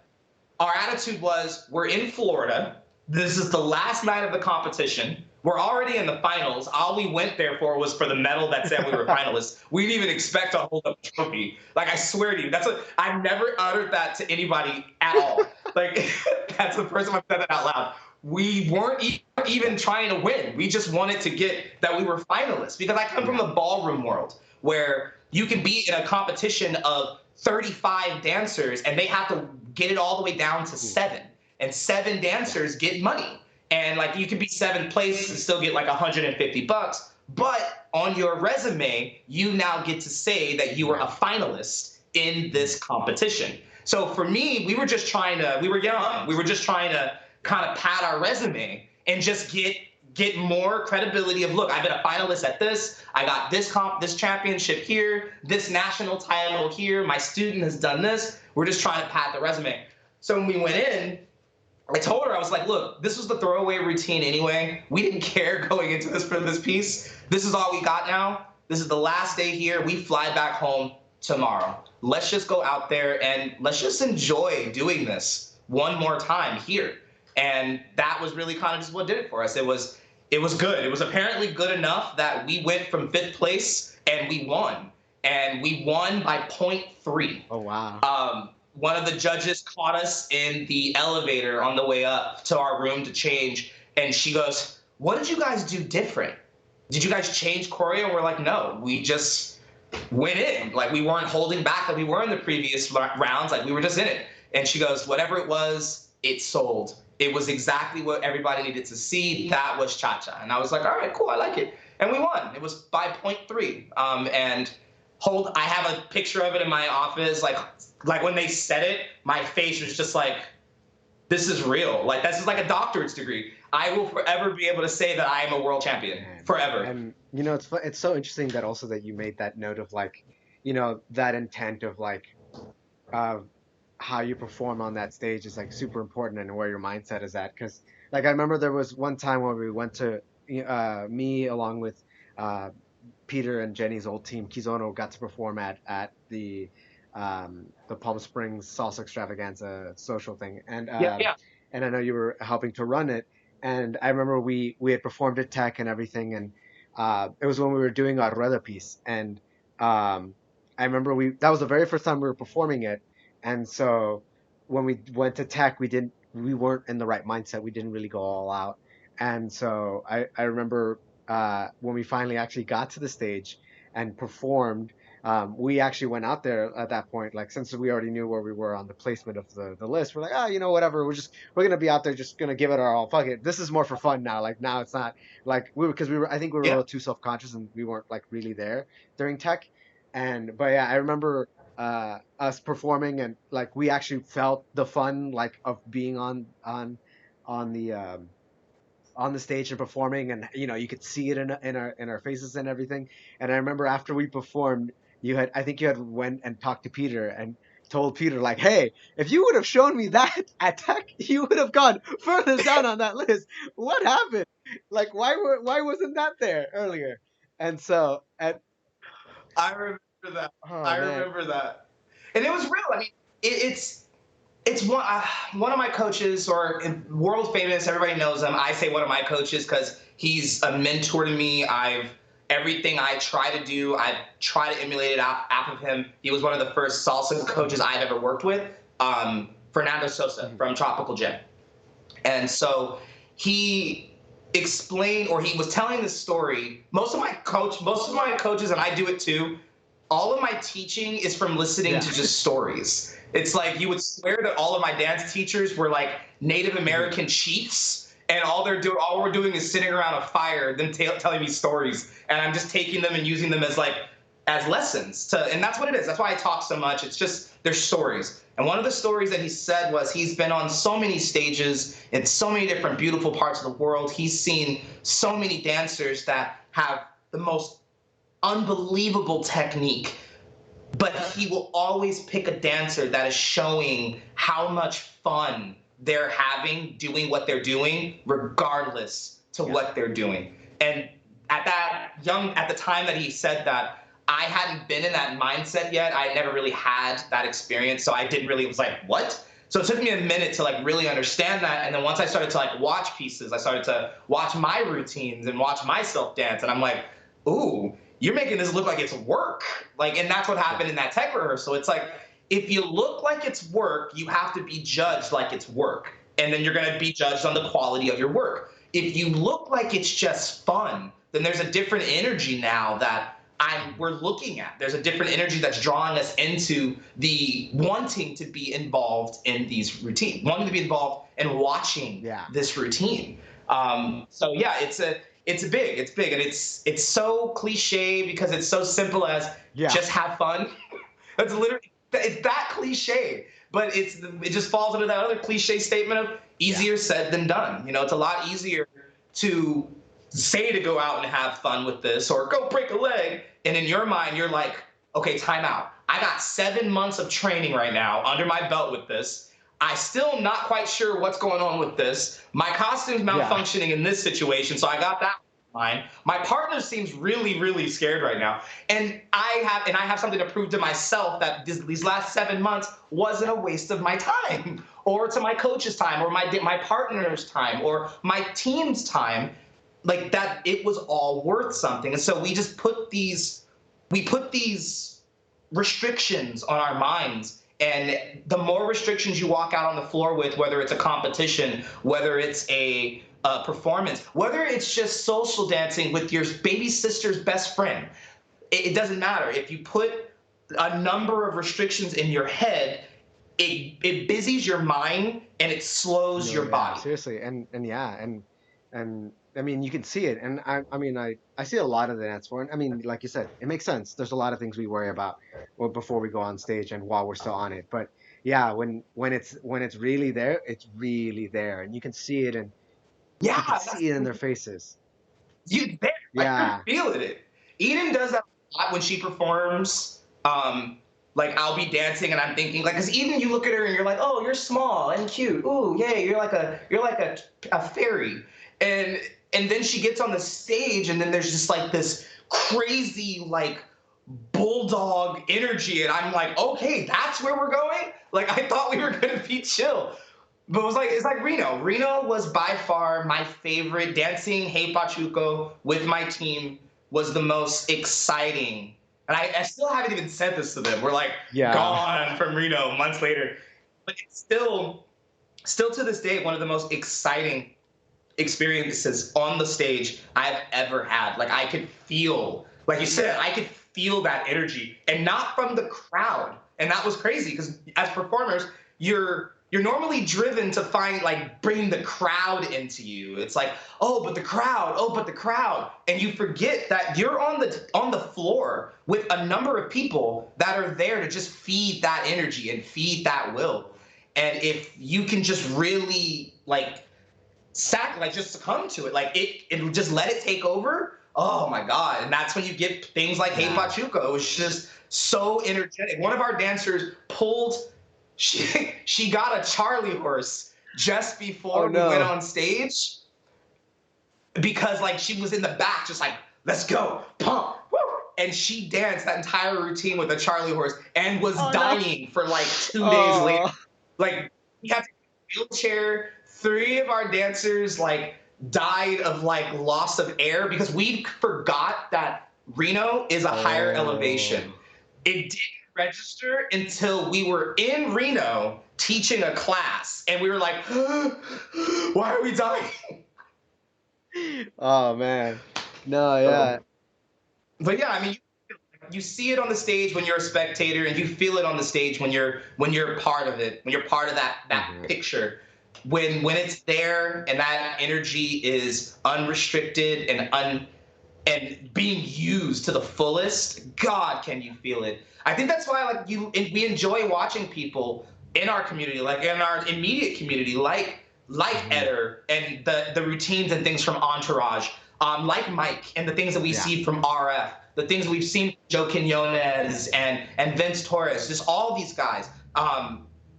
our attitude was, we're in Florida. This is the last night of the competition. We're already in the finals. All we went there for was for the medal that said we were finalists. We didn't even expect to hold up a trophy. Like, I swear to you, I've never uttered that to anybody at all. Like, that's the first time I've said that out loud. We weren't even trying to win. We just wanted to get that we were finalists, because I come from the ballroom world where you can be in a competition of 35 dancers and they have to get it all the way down to 7. And 7 dancers get money. And like you could be 7th place and still get like $150. But on your resume, you now get to say that you were a finalist in this competition. So for me, we were young. We were just trying to kind of pad our resume and just get more credibility of, look, I've been a finalist at this. I got this championship here, this national title here. My student has done this. We're just trying to pad the resume. So when we went in, I told her, I was like, look, this was the throwaway routine anyway. We didn't care going into this for this piece. This is all we got now. This is the last day here. We fly back home tomorrow. Let's just go out there and let's just enjoy doing this one more time here. And that was really kind of just what did it for us. It was good. It was apparently good enough that we went from 5th place and we won. And we won by 0.3. Oh, wow. one of the judges caught us in the elevator on the way up to our room to change, and she goes, "What did you guys do different? Did you guys change choreo?" And we're like, "No, we just went in. Like we weren't holding back like we were in the previous rounds. Like we were just in it." And she goes, "Whatever it was, it sold. It was exactly what everybody needed to see. That was cha-cha." And I was like, "All right, cool, I like it." And we won. It was by 0.3. And I have a picture of it in my office. Like when they said it, my face was just like, this is real. Like this is like a doctorate's degree. I will forever be able to say that I am a world champion. Forever. And it's so interesting that also that you made that note of like, that intent of like, uh, how you perform on that stage is like super important and where your mindset is at. Because like I remember there was one time where we went to me along with uh, Peter and Jenny's old team, Kizono, got to perform at the Palm Springs Salsa Extravaganza social thing, Yeah, yeah. and I know you were helping to run it, and I remember we had performed at Tech and everything, and it was when we were doing our Rueda piece, and I remember that was the very first time we were performing it, and so when we went to Tech, we weren't in the right mindset, we didn't really go all out, and so I remember when we finally actually got to the stage and performed, we actually went out there at that point, like since we already knew where we were on the placement of the list, we're like, oh, whatever, we're gonna be out there, just gonna give it our all. Fuck it, this is more for fun now. Like now it's not like because I think we were a Yeah. little too self conscious and we weren't like really there during Tech, but yeah, I remember us performing and like we actually felt the fun like of being on the on the stage and performing, and you could see it in our faces and everything. And I remember after we performed, I think you had went and talked to Peter and told Peter like, hey, if you would have shown me that at Tech, you would have gone further down on that list. What happened? Like why wasn't that there earlier? And so at I remember that. Oh I man. remember that. And it was real. I mean, it's one of my coaches, or world famous. Everybody knows him. I say one of my coaches because he's a mentor to me. Everything I try to do, I try to emulate it off of him. He was one of the first salsa coaches I've ever worked with. Fernando Sosa Mhm. from Tropical Jet. And so he explained, or he was telling this story. Most of my coaches, and I do it too, all of my teaching is from listening Yeah. to just stories. It's like you would swear that all of my dance teachers were like Native Mhm. American chiefs, and all we're doing is sitting around a fire, them telling me stories, and I'm just taking them and using them as lessons and that's what it is. That's why I talk so much. It's just there's stories. And one of the stories that he said was he's been on so many stages in so many different beautiful parts of the world. He's seen so many dancers that have the most unbelievable technique, but he will always pick a dancer that is showing how much fun they're having doing what they're doing, regardless to Yeah. what they're doing. And at the time that he said that, I hadn't been in that mindset yet. I never really had that experience, so I didn't really. It was like, what? So it took me a minute to like really understand that. And then once I started to like watch pieces, I started to watch my routines and watch myself dance, and I'm like, ooh, you're making this look like it's work. Like, and that's what happened in that tech rehearsal. It's like, if you look like it's work, you have to be judged like it's work. And then you're going to be judged on the quality of your work. If you look like it's just fun, then there's a different energy now that we're looking at. There's a different energy that's drawing us into the wanting to be involved in these routines, wanting to be involved and watching Yeah. this routine. So yeah, it's big, and it's so cliche because it's so simple as Yeah. just have fun. That's literally it's that cliche, but it just falls into that other cliche statement of Yeah. easier said than done. It's a lot easier to say to go out and have fun with this or go break a leg, and in your mind you're like, okay, time out. I got 7 months of training right now under my belt with this. I still not quite sure what's going on with this. My costume's Yeah. malfunctioning in this situation, so I got that in mind. My partner seems really, really scared right now, and I have something to prove to myself that these last 7 months wasn't a waste of my time, or to my coach's time, or my partner's time, or my team's time. Like that, it was all worth something, and so we put these restrictions on our minds, And the more restrictions you walk out on the floor with, whether it's a competition, whether it's a performance, whether it's just social dancing with your baby sister's best friend, it doesn't matter. If you put a number of restrictions in your head, it busies your mind and it slows No, your yeah, body. seriously, and yeah, and I mean, you can see it, and I mean, I see a lot of the dance for it. I mean, like you said, it makes sense. There's a lot of things we worry about well, before we go on stage and while we're still on it. But yeah, when it's really there, it's really there, and you can see it, and Yeah, you can that's see it in their faces. you there. Like you're Yeah, feeling it. Eden does that a lot when she performs. Like I'll be dancing and I'm thinking like, cause Eden, you look at her and you're like, oh, you're small and cute. Ooh, yay, you're like a fairy. And and then she gets on the stage and then there's just like this crazy like bulldog energy and I'm like, okay, that's where we're going. Like I thought we were gonna be chill. But it was like it's like Reno. Reno was by far my favorite. Dancing Hey Pachuco with my team was the most exciting. And I still haven't even said this to them. We're like yeah. gone from Reno months later. But it's still to this day one of the most exciting experiences on the stage I've ever had. Like I could feel, like you said, I could feel that energy, and not from the crowd. And that was crazy because as performers, you're normally driven to find like bring the crowd into you. It's like, oh, but the crowd, oh, but the crowd, and you forget that you're on the floor with a number of people that are there to just feed that energy and feed that will. And if you can just really like just succumb to it, like it just let it take over. Oh my god! And that's when you get things like Hey Yeah. Pachuco. It was just so energetic. One of our dancers pulled. She got a Charlie horse just Oh before we went no. on stage because like she was in the back just like let's go pump woo! And she danced that entire routine with a Charlie horse and was Oh no. dying for like 2 days later. Oh. Like we had to wheelchair. Three of our dancers like died of like loss of air because we forgot that Reno is a higher elevation. Oh. It didn't register until we were in Reno teaching a class, and we were like, "Why are we dying?" Oh man. No, So, yeah. but yeah, I mean, you see it on the stage when you're a spectator, and you feel it on the stage when you're part of it, when you're part of that Mhm. picture. When it's there and that energy is unrestricted and being used to the fullest, God, can you feel it? I think that's why like we enjoy watching people in our community, like in our immediate community, like Mhm. Eder and the routines and things from Entourage, like Mike and the things that we Yeah. see from RF, the things we've seen from Joe Quinones and Vince Torres, just all these guys.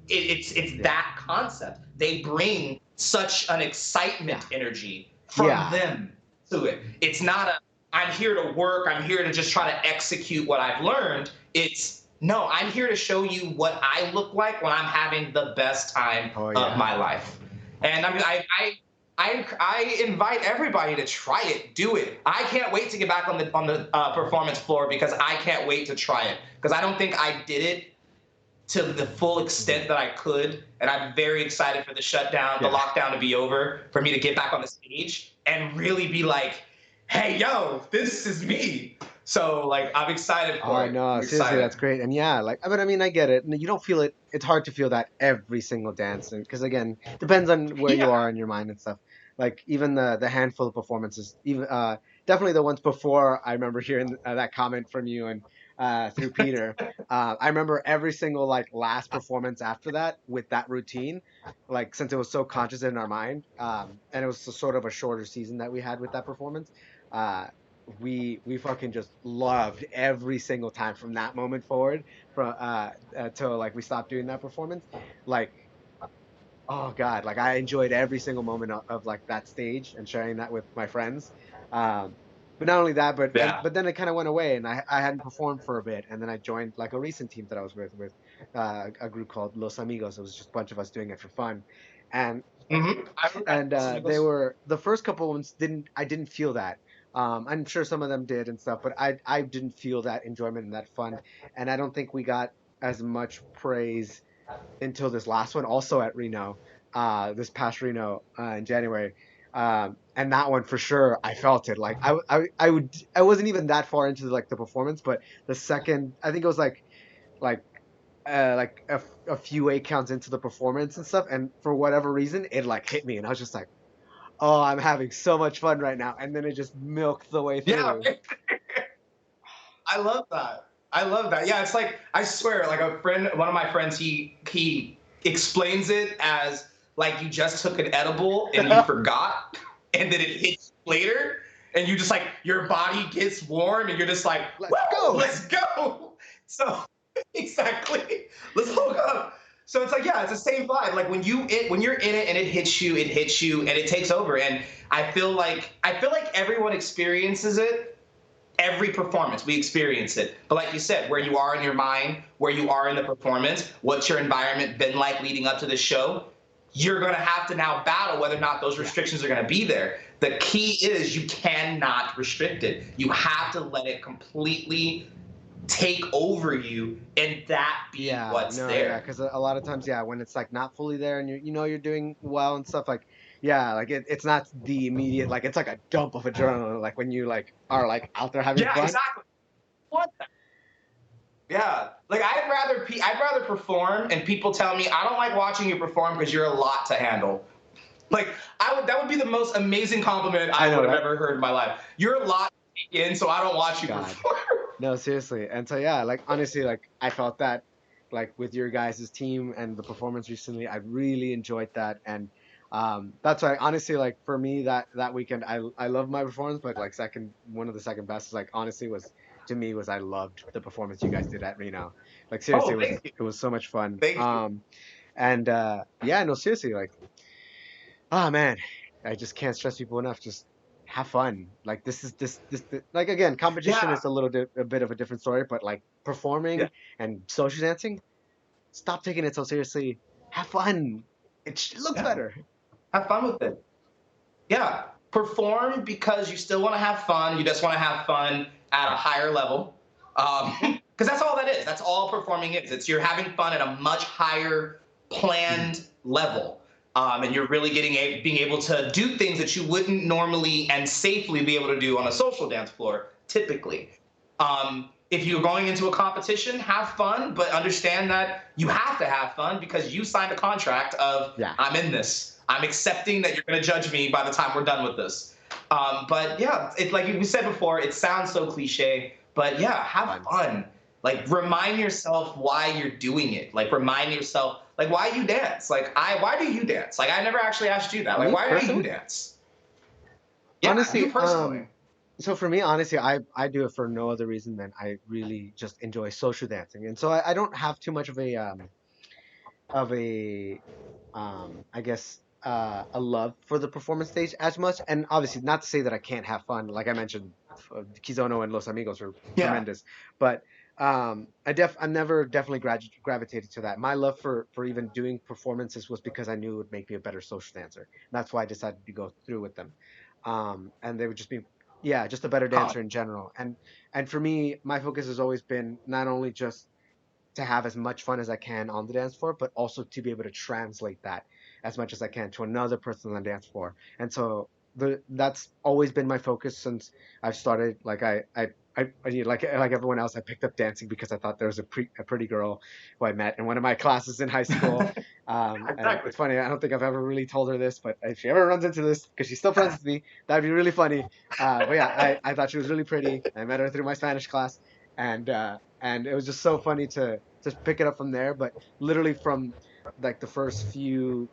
It's Yeah. that concept. They bring such an Yeah. excitement energy from Yeah. them to it. It's not a I'm here to work, I'm here to just try to execute what I've learned. It's no, I'm here to show you what I look like when I'm having the best time Oh of yeah. my life. And I mean, I invite everybody to try it, do it. I can't wait to get back on the performance floor because I can't wait to try it because I don't think I did it to the full Mhm. extent that I could. And I'm very excited for the shutdown, the Yeah. lockdown to be over, for me to get back on the stage and really be like, hey, yo, this is me. So like I'm excited for Oh it. no, I'm seriously, excited. that's great. And yeah, like but I mean, I get it. And you don't feel it. It's hard to feel that every single dance, and because again, depends on where you Yeah. are in your mind and stuff. Like even the handful of performances, even definitely the ones before. I remember hearing that comment from you and through Peter. I remember every single like last performance after that with that routine, like since it was so conscious in our mind, and it was sort of a shorter season that we had with that performance. Uh, we fucking just loved every single time from that moment forward from till like we stopped doing that performance like oh god like I enjoyed every single moment of like that stage and sharing that with my friends um but not only that Yeah. but then it kind of went away and I hadn't performed for a bit and then I joined like a recent team that I was with a group called Los Amigos. It was just a bunch of us doing it for fun and I remember that. they were the first couple ones didn't feel that. I'm sure some of them did and stuff, but I didn't feel that enjoyment and that fun, and I don't think we got. as much praise until this last one, also at Reno, this past Reno in January. And that one for sure, I felt it. Like I wasn't even that far into like the performance, but the second, I think it was like like a few eight counts into the performance and stuff, and for whatever reason, it like hit me, and I was just like, oh, I'm having so much fun right now, and then it just milked the way Yeah, through. right? I love that. I love that. Yeah, it's like I swear, like a friend, one of my friends, he explains it as like you just took an edible and you forgot, and then it hits you later, and you just like your body gets warm, and you're just like, Let's whoa, go. let's go. So exactly, let's hook up. So it's like, yeah, it's the same vibe. Like when you're in it and it hits you, and it takes over. And I feel like everyone experiences it every performance we experience it, but like you said, where you are in your mind, where you are in the performance, what's your environment been like leading up to the show, you're going to have to now battle whether or not those Yeah, restrictions are going to be there. The key is you cannot restrict it. You have to let it completely take over you and that be yeah, what's no, yeah, there. because a lot of times, yeah, when it's like not fully there and you know you're doing well and stuff, like yeah, like it's not the immediate, like it's like a dump of adrenaline, like when you like are like out there having Yeah, fun. exactly. What? Yeah, like I'd rather perform and people tell me I don't like watching you perform because you're a lot to handle. Like that would be the most amazing compliment I I know, would have right? ever heard in my life. You're a lot to take in, so I don't watch you God. perform. No, seriously. And so yeah, like honestly, like I felt that like with your guys' team and the performance recently, I really enjoyed that. And that's why honestly, like for me that weekend, I love my performance, but like second one of the second best like honestly was to me was I loved the performance you guys did at Reno. Like seriously, Oh, thank you, it was so much fun. thank you. And yeah, no, seriously, like oh man, I just can't stress people enough. Just have fun. Like like again, competition Yeah, is a bit of a different story, but like yeah, performing and social dancing, stop taking it so seriously. Have fun. It looks yeah. better. Have fun with it. Yeah, perform because you still want to have fun. You just want to have fun at a Yeah. higher level. Yeah. Because that's all that is. That's all performing is. It's you're having fun at a much higher Mhm. planned level. And you're really being able to do things that you wouldn't normally and safely be able to do on a social dance floor, typically. If you're going into a competition, have fun, but understand that you have to have fun because you signed a contract of Yeah. I'm in this. I'm accepting that you're going to judge me by the time we're done with this. But yeah, it's like we said before, it sounds so cliche, but yeah, have Fun. fun. Like remind yourself why you're doing it. Like remind yourself like why you dance. Why do you dance? Like I never actually asked you that. Like Me why do you personally, dance? Yeah, you honestly, personally. so for me, honestly, I do it for no other reason than I really just enjoy social dancing, and so I don't have too much of a I guess a love for the performance stage as much. And obviously, not to say that I can't have fun. Like I mentioned, Kizono and Los Amigos were Yeah. tremendous, but I never definitely gravitated to that. My love for even doing performances was because I knew it would make me a better social dancer. And that's why I decided to go through with them. And they would just be, yeah, just a better Huh. dancer in general. And for me, my focus has always been not only just to have as much fun as I can on the dance floor, but also to be able to translate that as much as I can to another person on the dance floor. And so that's always been my focus since I've started. Like like everyone else, I picked up dancing because I thought there was a pretty girl who I met in one of my classes in high school. And Exactly. it's funny, I don't think I've ever really told her this, but if she ever runs into this, because she's still friends with me, that'd be really funny. But yeah, I thought she was really pretty. I met her through my Spanish class, and it was just so funny to just pick it up from there. But literally from like the first few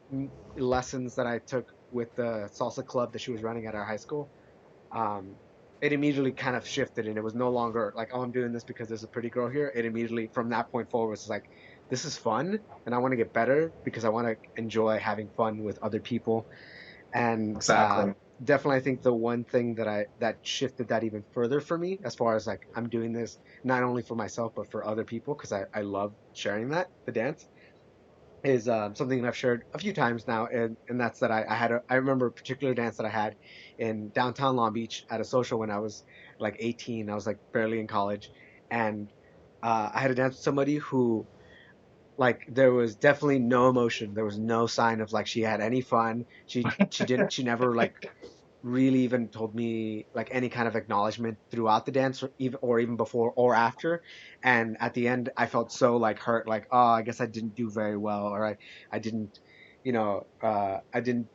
lessons that I took with the salsa club that she was running at our high school, um, it immediately kind of shifted, and it was no longer like, oh, I'm doing this because there's a pretty girl here. It immediately from that point forward was like, this is fun, and I want to get better because I want to enjoy having fun with other people. And Exactly. definitely, I think the one thing that shifted that even further for me, as far as like I'm doing this not only for myself but for other people, because I love sharing that the dance is something that I've shared a few times now, and that's that I remember a particular dance that I had in downtown Long Beach at a social when I was like 18. I was like barely in college, and I had a dance with somebody who like there was definitely no emotion. There was no sign of like she had any fun. She never like really even told me like any kind of acknowledgement throughout the dance or even before or after. And at the end I felt so like hurt, like, oh, I guess I didn't do very well, or I didn't, I didn't,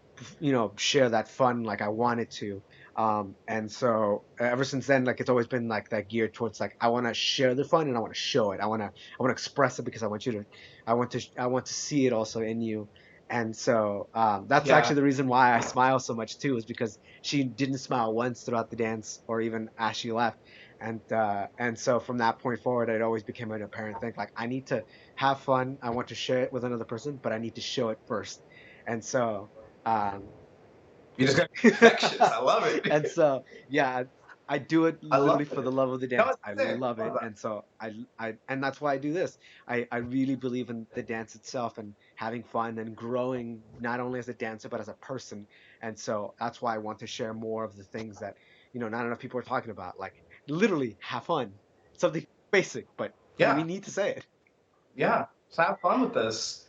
share that fun like I wanted to. And so ever since then, like it's always been like that geared towards like I want to share the fun and I want to show it. I want to express it because I want to see it also in you. And so that's Yeah. actually the reason why I smile so much too, is because she didn't smile once throughout the dance or even as she left. And so from that point forward, it always became an apparent thing. Like I need to have fun. I want to share it with another person, but I need to show it first. And so um, You just got infectious. I love it. and so yeah, I do it I love literally for it. the love of the No, dance. it's I sick. love I it. love that. And so and that's why I do this. I really believe in the dance itself and having fun and growing not only as a dancer but as a person. And so that's why I want to share more of the things that, not enough people are talking about. Like literally have fun. Something basic, but we Yeah. need to say it. Yeah. Let's have fun with this.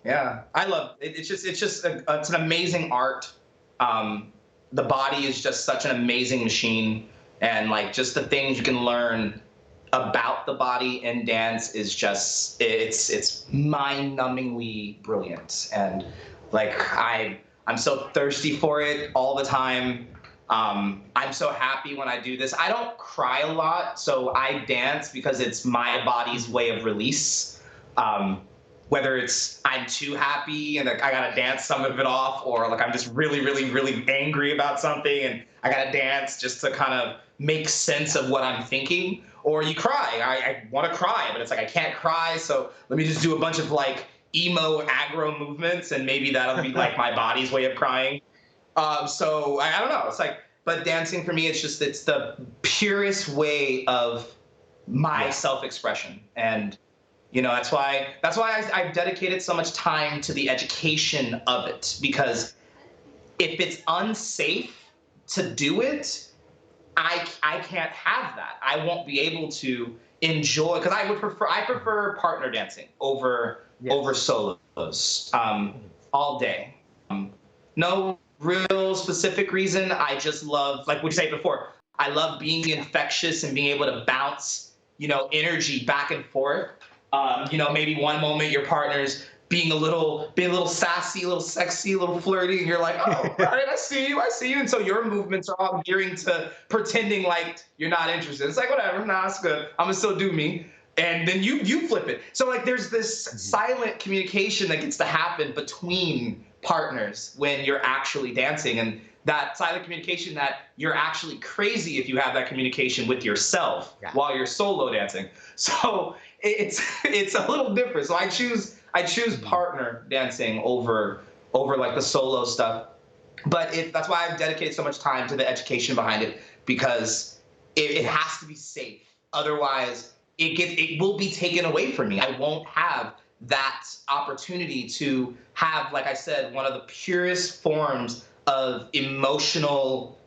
Yeah, I love it. It's an amazing art. Um, the body is just such an amazing machine, and like just the things you can learn about the body in dance is just it's mind-numbingly brilliant. And like I'm so thirsty for it all the time. I'm so happy when I do this. I don't cry a lot, so I dance because it's my body's way of release. Um, Whether it's I'm too happy and like I gotta dance some of it off, or like I'm just really, really, really angry about something and I gotta dance just to kind of make sense Yeah. of what I'm thinking. Or you cry. I want to cry, but it's like I can't cry, so let me just do a bunch of like emo aggro movements, and maybe that'll be like my body's way of crying. So I don't know. It's like, but dancing for me, it's the purest way of my Yeah. self-expression. And that's why I've dedicated so much time to the education of it, because if it's unsafe to do it, I can't have that. I won't be able to enjoy, because I prefer partner dancing over Yes. solos, Mhm. all day. No real specific reason. I just love, like we said before, I love being infectious and being able to bounce, energy back and forth. Maybe one moment your partner's being a little sassy, a little sexy, a little flirty, and you're like, oh, all right, I see you. And so your movements are all gearing to pretending like you're not interested. It's like, whatever, nah, it's good. I'm gonna still do me. And then you flip it. So like there's this Mhm. silent communication that gets to happen between partners when you're actually dancing. And that silent communication, that you're actually crazy if you have that communication with yourself Yeah. while you're solo dancing. So it's a little different. So I choose Mhm. partner dancing over like the solo stuff. But that's why I've dedicated so much time to the education behind it, because it has Yes. to be safe. Otherwise, it will be taken away from me. I won't have that opportunity to have, like I said, one of the purest forms of emotional,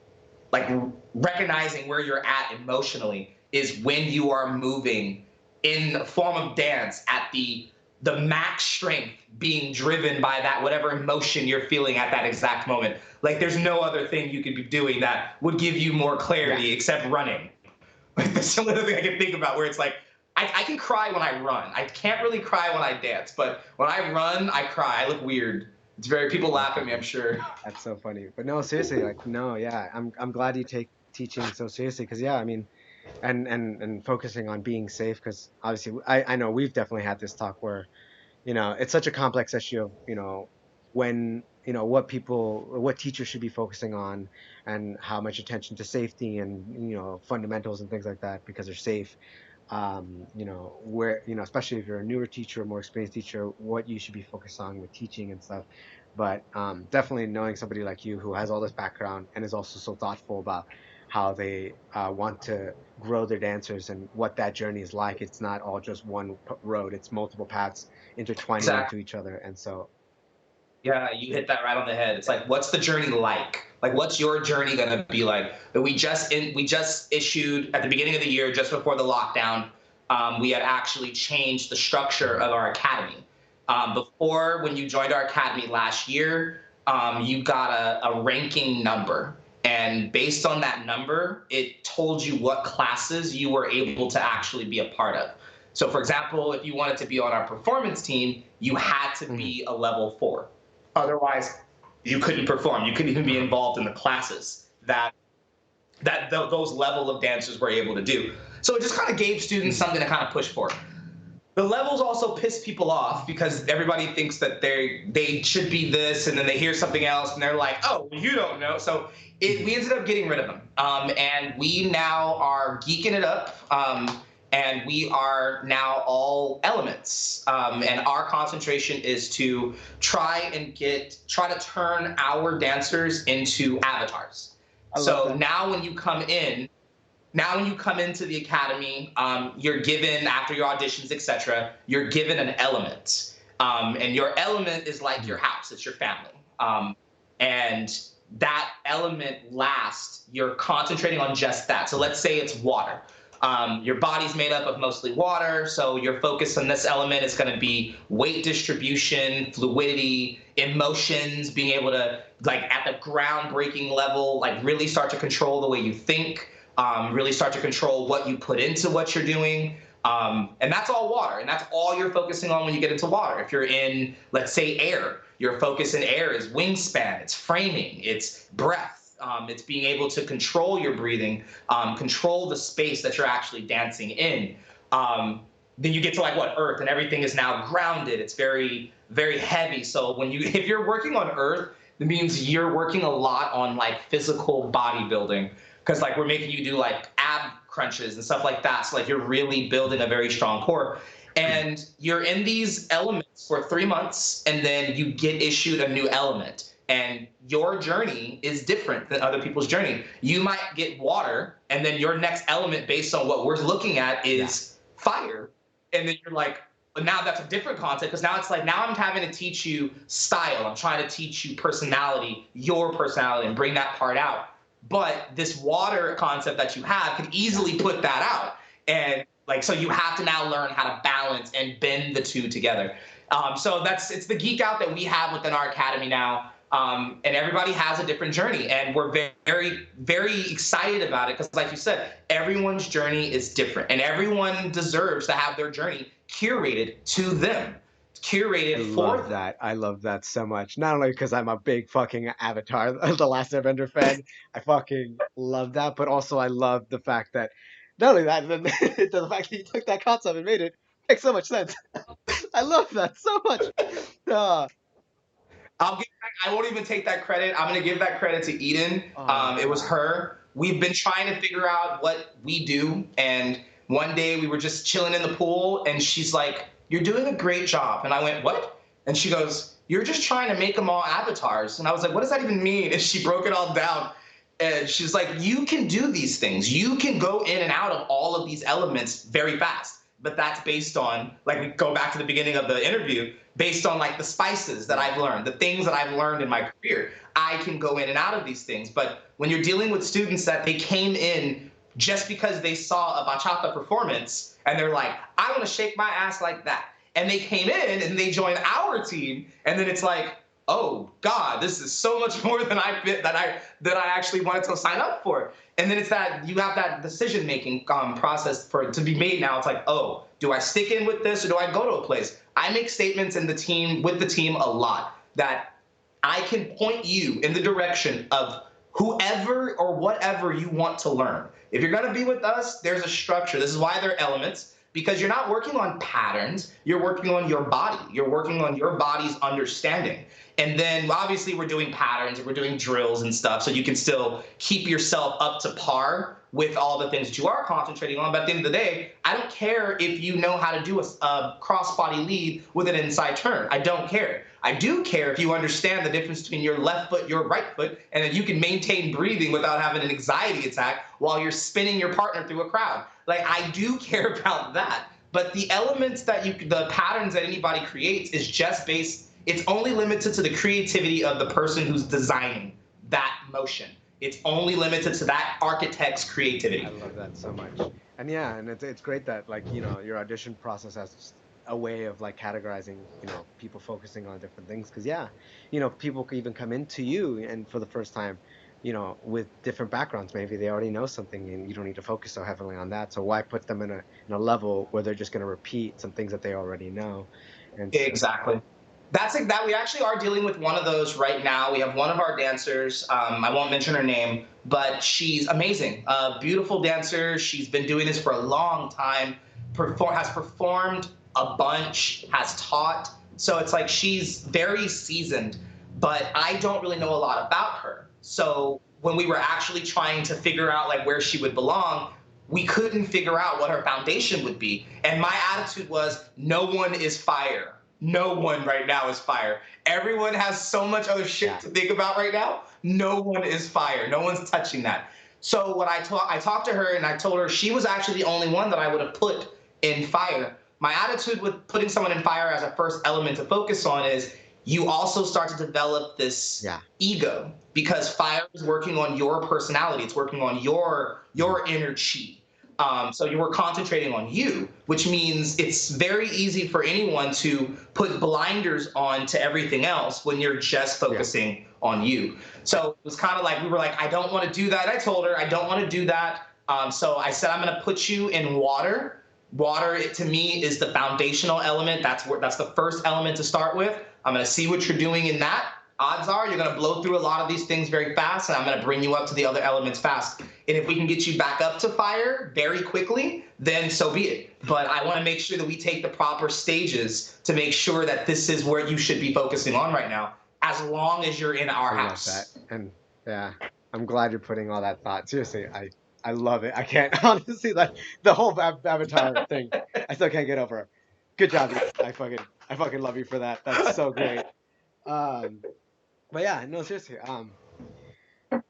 like recognizing where you're at emotionally, is when you are moving in a form of dance at the max strength, being driven by that whatever emotion you're feeling at that exact moment. Like there's no other thing you could be doing that would give you more Yeah. clarity except running. Like that's the only other thing I can think about, where it's like I can cry when I run. I can't really cry when I dance, but when I run, I cry. I look weird. It's very, people That's laugh at me, I'm funny. sure. That's so funny. But no, seriously, like no, yeah. I'm glad you take teaching so seriously, because yeah, I mean, and focusing on being safe, because obviously I know we've definitely had this talk where, it's such a complex issue of, when, what teachers should be focusing on, and how much attention to safety and, fundamentals and things like that, because they're safe. Where, especially if you're a newer teacher, a more experienced teacher, what you should be focused on with teaching and stuff. But definitely knowing somebody like you who has all this background and is also so thoughtful about how they want to grow their dancers and what that journey is like. It's not all just one road, it's multiple paths intertwining into Exactly. each other. And so, Yeah, you hit that right on the head. It's yeah. like, what's the journey like? Like, what's your journey gonna be like? We just issued at the beginning of the year, just before the lockdown. we had actually changed the structure of our academy. Before, when you joined our academy last year, you got a ranking number. And based on that number, it told you what classes you were able to actually be a part of. So, for example, if you wanted to be on our performance team, you had to be a level 4. Otherwise, you couldn't perform. You couldn't even be involved in the classes those level of dancers were able to do. So it just kind of gave students something to kind of push for. The levels also piss people off because everybody thinks that they should be this, and then they hear something else and they're like, oh, you don't know. So we ended up getting rid of them, and we now are geeking it up, and we are now all elements, and our concentration is to try to turn our dancers into avatars. So now when you come into the academy, you're given, after your auditions, etc., you're given an element. And your element is like your house, it's your family. And that element lasts, you're concentrating on just that. So let's say it's water. Your body's made up of mostly water, so your focus on this element is going to be weight distribution, fluidity, emotions, being able to, like, at the groundbreaking level, like, really start to control the way you think, really start to control what you put into what you're doing. And that's all water, and that's all you're focusing on when you get into water. If you're in, let's say, air, your focus in air is wingspan, it's framing, it's breath. It's being able to control your breathing, control the space that you're actually dancing in. Then you get to, like, what, earth, and everything is now grounded. It's very, very heavy. So if you're working on earth, it means you're working a lot on, like, physical bodybuilding, because, like, we're making you do, like, ab crunches and stuff like that. So, like, you're really building a very strong core. And you're in these elements for 3 months, and then you get issued a new element. And your journey is different than other people's journey. You might get water, and then your next element, based on what we're looking at, is fire. And then you're like, but now that's a different concept, because now it's like, now I'm having to teach you style. I'm trying to teach you personality, your personality, and bring that part out. But this water concept that you have could easily put that out. And, like, so you have to now learn how to balance and bend the two together. So it's the geek out that we have within our academy now. And everybody has a different journey, and we're very, very excited about it, because, like you said, everyone's journey is different, and everyone deserves to have their journey curated to them, curated for them. I love that so much. Not only because I'm a big fucking Avatar, The Last Airbender fan, I fucking love that, but also I love the fact that, not only that, the fact that you took that concept and made it make so much sense. I love that so much. Uh, I won't even take that credit. I'm going to give that credit to Eden. It was her. We've been trying to figure out what we do. And one day we were just chilling in the pool, and she's like, "You're doing a great job." And I went, "What?" And she goes, "You're just trying to make them all avatars." And I was like, "What does that even mean?" And she broke it all down. And she's like, "You can do these things. You can go in and out of all of these elements very fast." But that's based on, like, we go back to the beginning of the interview, based on, like, the spices that I've learned, the things that I've learned in my career. I can go in and out of these things. But when you're dealing with students that they came in just because they saw a bachata performance, and they're like, "I want to shake my ass like that," and they came in and they joined our team, and then it's like, "Oh God, this is so much more than I actually wanted to sign up for." And then it's that you have that decision-making process to be made now. It's like, oh, do I stick in with this, or do I go to a place? I make statements with the team a lot, that I can point you in the direction of whoever or whatever you want to learn. If you're going to be with us, there's a structure. This is why they're elements, because you're not working on patterns. You're working on your body. You're working on your body's understanding. And then obviously we're doing patterns and we're doing drills and stuff, so you can still keep yourself up to par with all the things that you are concentrating on. But at the end of the day, I don't care if you know how to do a cross-body lead with an inside turn. I don't care. I do care if you understand the difference between your left foot, your right foot, and that you can maintain breathing without having an anxiety attack while you're spinning your partner through a crowd. Like, I do care about that. But the elements the patterns that anybody creates is just it's only limited to the creativity of the person who's designing that motion. It's only limited to that architect's creativity. I love that so much. And yeah, and it's great that like, your audition process has a way of like categorizing, people focusing on different things. Because yeah, people could even come into you and for the first time, with different backgrounds. Maybe they already know something and you don't need to focus so heavily on that. So why put them in a level where they're just going to repeat some things that they already know? And so, Exactly. That's like that. We actually are dealing with one of those right now. We have one of our dancers. I won't mention her name, but she's amazing. Beautiful dancer. She's been doing this for a long time. Has performed a bunch. Has taught. So it's like she's very seasoned, but I don't really know a lot about her. So when we were actually trying to figure out like where she would belong, we couldn't figure out what her foundation would be. And my attitude was, no one is fire. No one right now is fire. Everyone has so much other shit yeah, to think about right now. No one is fire. No one's touching that. So what I talked to her and I told her she was actually the only one that I would have put in fire. My attitude with putting someone in fire as a first element to focus on is you also start to develop this yeah, ego because fire is working on your personality. It's working on your mhm, inner chi. So you were concentrating on you, which means it's very easy for anyone to put blinders on to everything else when you're just yeah, focusing on you. So it was kind of like we were like, I don't want to do that. I told her I don't want to do that. So I said I'm going to put you in water. Water, to me, is the foundational element. That's the first element to start with. I'm going to see what you're doing in that. Odds are you're going to blow through a lot of these things very fast, and I'm going to bring you up to the other elements fast. And if we can get you back up to fire very quickly, then so be it. But I want to make sure that we take the proper stages to make sure that this is where you should be focusing on right now, as long as you're in our I love that. house. And yeah, I'm glad you're putting all that thought. Seriously, I love it. I can't honestly, like the whole Avatar thing. I still can't get over it. Good job. I fucking love you for that. That's so great. Um, but yeah, no, seriously.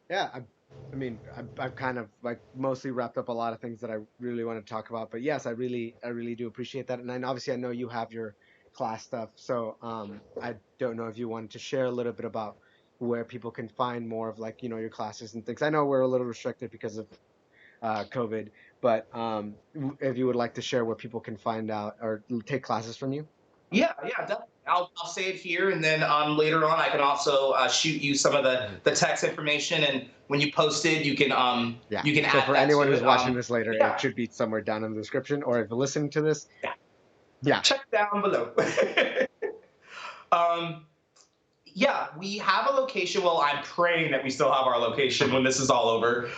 Yeah, I mean, I've kind of like mostly wrapped up a lot of things that I really want to talk about. But yes, I really do appreciate that. And then obviously, I know you have your class stuff, so I don't know if you wanted to share a little bit about where people can find more of like your classes and things. I know we're a little restricted because of COVID, but if you would like to share where people can find out or take classes from you. Yeah, yeah, definitely. I'll say it here, and then later on, I can also shoot you some of Mhm. the text information, and when you post it, Yeah. you can So add for that anyone to who's it. watching this later, it Yeah, should be somewhere down in the description, or if you're listening to this, yeah. yeah. Check down below. um, yeah, we have a location. Well, I'm praying that we still have our location when this is all over,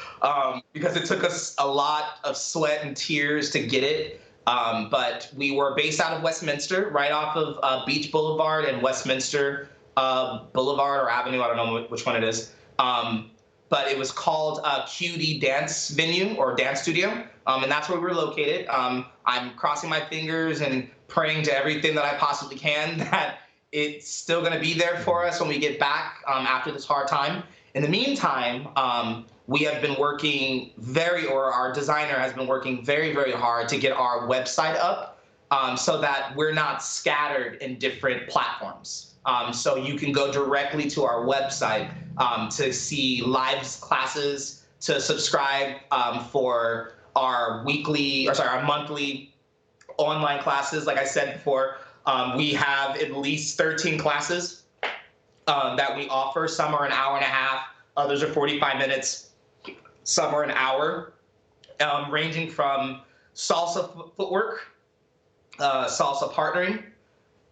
because it took us a lot of sweat and tears to get it. But we were based out of Westminster, right off of Beach Boulevard and Westminster Boulevard or Avenue. I don't know which one it is. But it was called QD Dance Venue or Dance Studio, and that's where we were located. I'm crossing my fingers and praying to everything that I possibly can that it's still going to be there for Mhm. us when we get back after this hard time. In the meantime, we have been working or our designer has been working very, very hard to get our website up so that we're not scattered in different platforms. So you can go directly to our website to see live classes, to subscribe for our monthly online classes. Like I said before, we have at least 13 classes that we offer. Some are an hour and a half, others are 45 minutes, some are an hour, ranging from salsa footwork, salsa partnering,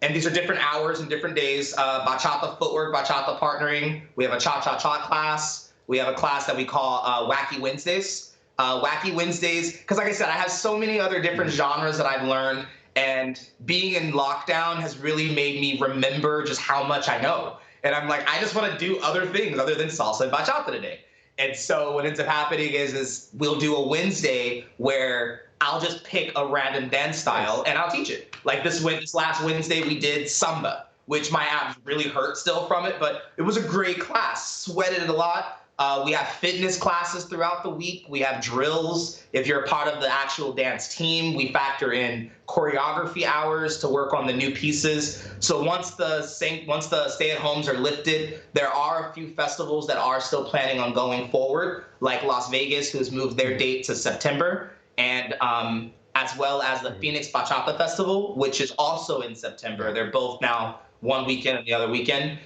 and these are different hours and different days. Bachata footwork, bachata partnering. We have a cha-cha-cha class. We have a class that we call Wacky Wednesdays. Wacky Wednesdays, because like I said, I have so many other different Mhm. genres that I've learned, and being in lockdown has really made me remember just how much I know. And I'm like, I just want to do other things other than salsa and bachata today. And so what ends up happening is we'll do a Wednesday where I'll just pick a random dance style Nice. and I'll teach it. Like this last Wednesday we did samba, which my abs really hurt still from it, but it was a great class. Sweated it a lot. We have fitness classes throughout the week. We have drills. If you're a part of the actual dance team, we factor in choreography hours to work on the new pieces. So once the stay-at-homes are lifted, there are a few festivals that are still planning on going forward, like Las Vegas, who's moved their Mhm. date to September. and as well as the Phoenix Bachata Festival, which is also in September. They're both now one weekend and the other weekend.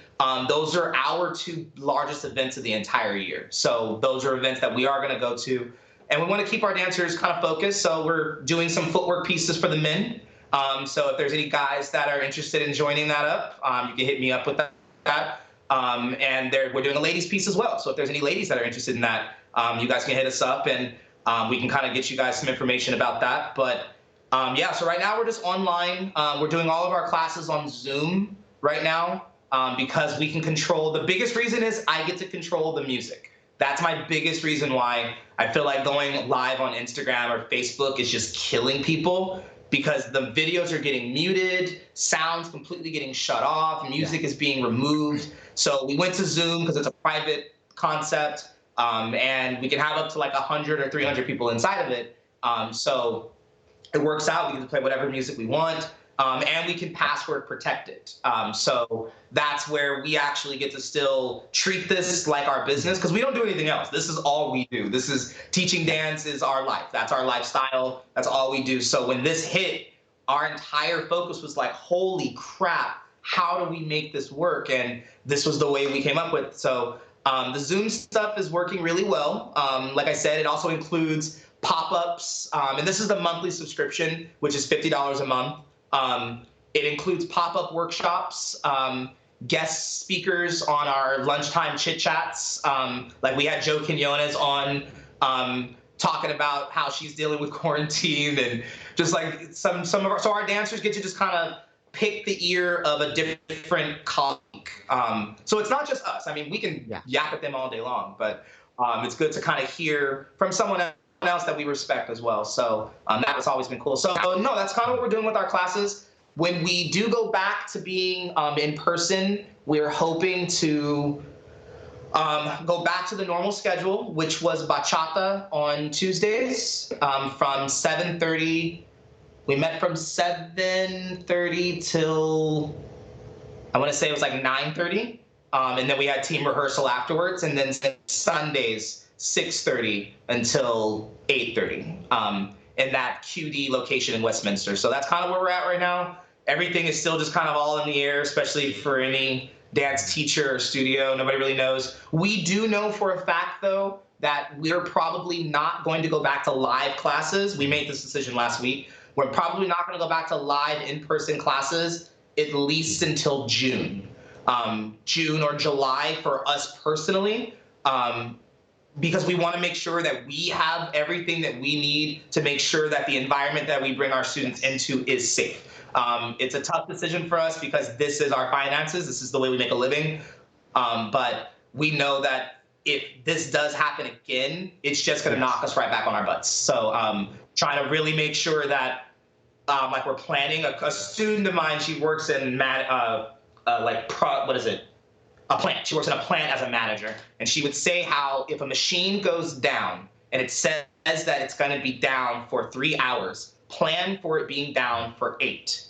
Those are our two largest events of the entire year. So those are events that we are going to go to. And we want to keep our dancers kind of focused. So we're doing some footwork pieces for the men. So if there's any guys that are interested in joining that up, you can hit me up with that. And we're doing a ladies piece as well. So if there's any ladies that are interested in that, you guys can hit us up, and we can kind of get you guys some information about that. But yeah, so right now we're just online. We're doing all of our classes on Zoom right now because we can control. The biggest reason is I get to control the music. That's my biggest reason why I feel like going live on Instagram or Facebook is just killing people, because the videos are getting muted, sounds completely getting shut off, music is being removed. So we went to Zoom because it's a private concept, and we can have up to like 100 or 300 people inside of it. So it works out. We can play whatever music we want, and we can password protect it. So that's where we actually get to still treat this like our business, because we don't do anything else. This is all we do. This is teaching dance is our life. That's our lifestyle. That's all we do. So when this hit, our entire focus was like, holy crap, how do we make this work? And this was the way we came up with. So the Zoom stuff is working really well. Like I said, it also includes pop-ups, and this is the monthly subscription, which is $50 a month. It includes pop-up workshops, guest speakers on our lunchtime chit-chats. Like we had Joe Quinones on talking about how she's dealing with quarantine, and just like some of our, so our dancers get to just kind of pick the ear of a different colleague. So it's not just us. I mean, we can yap at them all day long, but it's good to kind of hear from someone else that we respect as well. So that has always been cool. So no, that's kind of what we're doing with our classes. When we do go back to being in person, we're hoping to go back to the normal schedule, which was bachata on Tuesdays from 7:30. We met from 7:30 till, I want to say it was like 9:30. And then we had team rehearsal afterwards. And then Sundays, 6:30 until 8:30 in that QD location in Westminster. So that's kind of where we're at right now. Everything is still just kind of all in the air, especially for any dance teacher or studio. Nobody really knows. We do know for a fact, though, that we're probably not going to go back to live classes. We made this decision last week. We're probably not going to go back to live in-person classes at least until June. June or July for us personally, because we want to make sure that we have everything that we need to make sure that the environment that we bring our students into is safe. It's a tough decision for us because this is our finances. This is the way we make a living. But we know that if this does happen again, it's just going to knock us right back on our butts. So trying to really make sure that like we're planning. A student of mine, she works in a plant. She works in a plant as a manager, and she would say how if a machine goes down and it says that it's going to be down for 3 hours, plan for it being down for 8,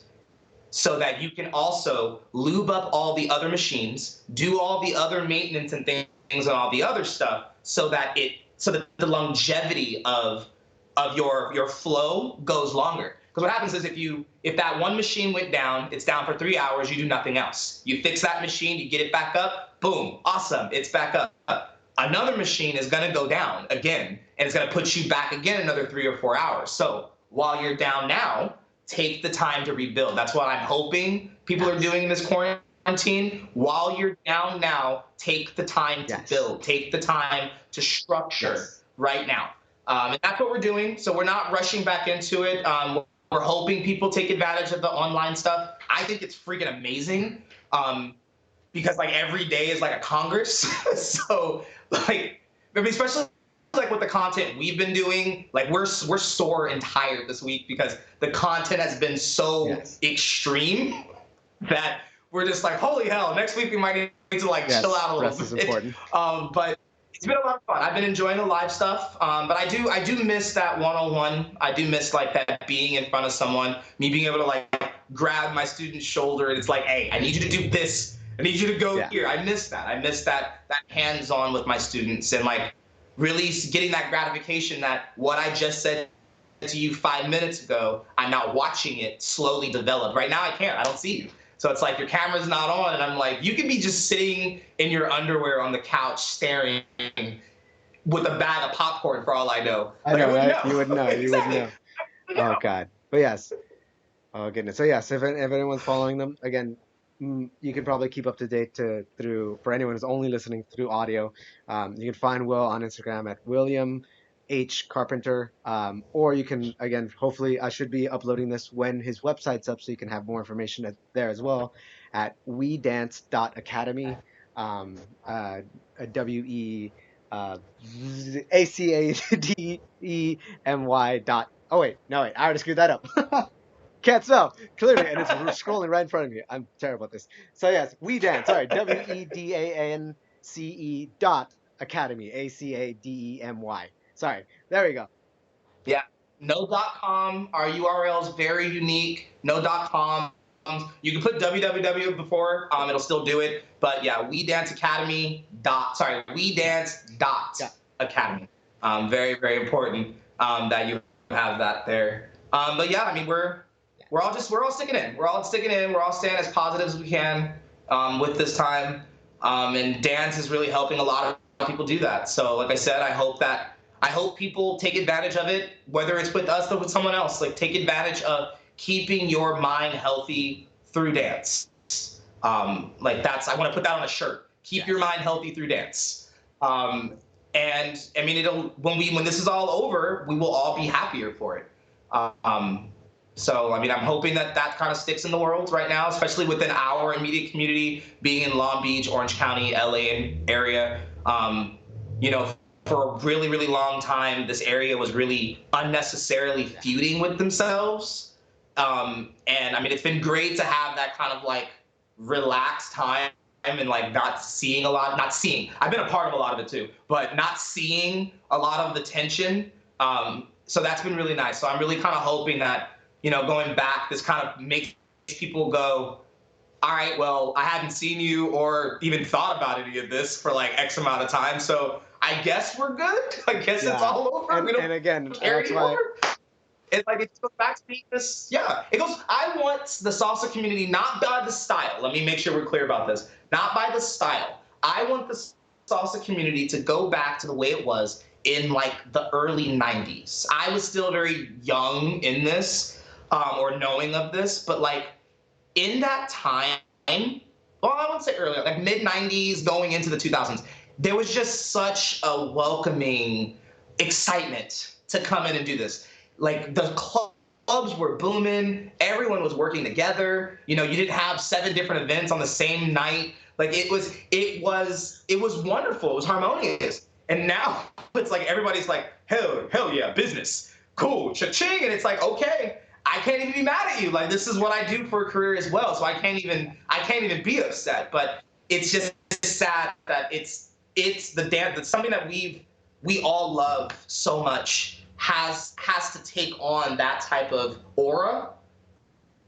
so that you can also lube up all the other machines, do all the other maintenance and things and all the other stuff, so that the longevity of your flow goes longer. Because what happens is if that one machine went down, it's down for 3 hours, you do nothing else. You fix that machine, you get it back up, boom, awesome, it's back up. Another machine is gonna go down again, and it's gonna put you back again another 3 or 4 hours. So while you're down now, take the time to rebuild. That's what I'm hoping people are doing in this quarantine. While you're down now, take the time to build, take the time to structure right now. And that's what we're doing. So we're not rushing back into it. We're hoping people take advantage of the online stuff. I think it's freaking amazing because like every day is like a Congress. So like, I mean, especially like with the content we've been doing, like we're sore and tired this week because the content has been so extreme that we're just like, holy hell, next week we might need to like chill out a little bit. Is important. But it's been a lot of fun. I've been enjoying the live stuff, but I do miss that one-on-one. I do miss like that being in front of someone, me being able to like grab my student's shoulder and it's like, hey, I need you to do this. I need you to go here. I miss that. I miss that hands-on with my students and like really getting that gratification that what I just said to you 5 minutes ago, I'm now watching it slowly develop. Right now, I can't. I don't see you. So it's like your camera's not on, and I'm like, you could be just sitting in your underwear on the couch staring with a bag of popcorn for all I know. I Like I know, wouldn't right? know. You would know. You would Exactly. know. Oh God. But yes. Oh goodness. So yes, if anyone's following them, again, you can probably keep up to date through for anyone who's only listening through audio. You can find Will on Instagram at William H Carpenter, or you can again. Hopefully, I should be uploading this when his website's up, so you can have more information there as well at wedance.academy. Uh, W-E ACADEMY dot. Oh wait, no wait, I already screwed that up. Can't spell clearly, and it's scrolling right in front of me. I'm terrible at this. So yes, we dance. Sorry, WEDANCE dot academy, ACADEMY. Sorry, there we go. Yeah. No .com. Our URL is very unique. No .com. You can put www before. It'll still do it. But yeah, We Dance Academy dot. Sorry, We Dance dot Yeah. Academy. Very very important that you have that there. But yeah, I mean we're all sticking in. We're all sticking in. We're all staying as positive as we can with this time. And dance is really helping a lot of people do that. So like I said, I hope people take advantage of it, whether it's with us or with someone else. Like take advantage of keeping your mind healthy through dance. Like that's I want to put that on a shirt. Keep your mind healthy through dance. And I mean, it'll when this is all over, we will all be happier for it. Um, so I mean, I'm hoping that that kind of sticks in the world right now, especially within our immediate community, being in Long Beach, Orange County, LA area. You know, for a really, really long time, this area was really unnecessarily feuding with themselves. And I mean, it's been great to have that kind of like relaxed time and like not seeing. I've been a part of a lot of it too, but not seeing a lot of the tension. So that's been really nice. So I'm really kind of hoping that, going back, this kind of makes people go, all right, well, I hadn't seen you or even thought about any of this for like X amount of time. So I guess we're good. I guess it's all over. We And don't again, care that's why. anymore. It's like it goes back to being this. Yeah, it goes. I want the salsa community not by the style. Let me make sure we're clear about this. Not by the style. I want the salsa community to go back to the way it was in like the early '90s. I was still very young in this, or knowing of this, but like in that time, well, I wouldn't say earlier, like mid '90s, going into the 2000s, there was just such a welcoming excitement to come in and do this. Like the clubs were booming, everyone was working together. You didn't have 7 different events on the same night. Like it was wonderful. It was harmonious. And now it's like everybody's like, hell yeah, business, cool, cha-ching, and it's like, okay, I can't even be mad at you. Like this is what I do for a career as well, so I can't even be upset. But it's just sad that it's the dance. That's something that we all love so much has to take on that type of aura,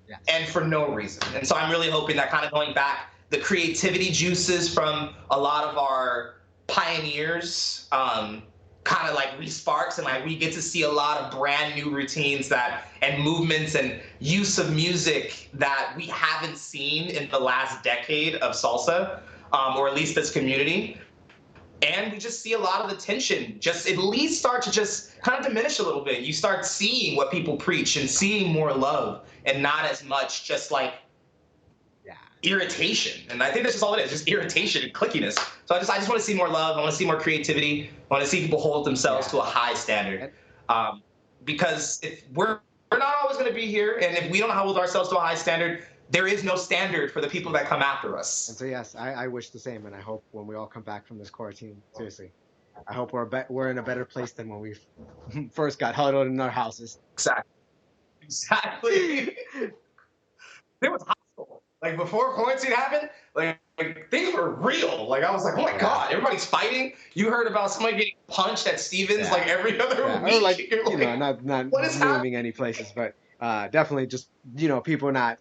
Yes. and for no reason. And so I'm really hoping that kind of going back, the creativity juices from a lot of our pioneers kind of like resparks, and like we get to see a lot of brand new routines and movements and use of music that we haven't seen in the last decade of salsa, or at least this community. And we just see a lot of the tension just at least start to just kind of diminish a little bit. You start seeing what people preach and seeing more love and not as much just like irritation. And I think that's just all it is, just irritation and clickiness. So I just want to see more love. I want to see more creativity. I want to see people hold themselves to a high standard. Because if we're not always going to be here, and if we don't hold ourselves to a high standard, there is no standard for the people that come after us. And so yes, I wish the same, and I hope when we all come back from this quarantine, seriously, I hope we're in a better place than when we first got huddled in our houses. Exactly. It was hostile. Like before quarantine happened, like things were real. Like I was like, oh my god, everybody's fighting. You heard about somebody getting punched at Stevens like every other week. Or like, not naming any places, but definitely just people not.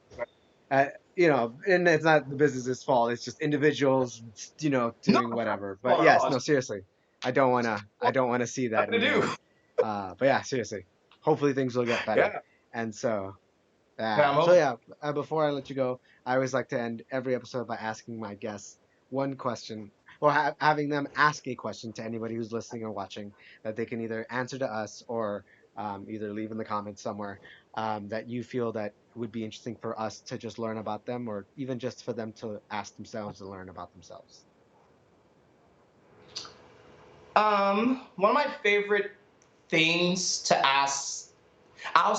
And it's not the business's fault. It's just individuals, doing whatever. But yes, no, seriously, I don't wanna see that anymore. But yeah, seriously, hopefully things will get better. Yeah. And so, Yeah, I'm so hoping. yeah, before I let you go, I always like to end every episode by asking my guests one question, or having them ask a question to anybody who's listening or watching that they can either answer to us or either leave in the comments somewhere that you feel that would be interesting for us to just learn about them, or even just for them to ask themselves and learn about themselves. One of my favorite things to ask, I'll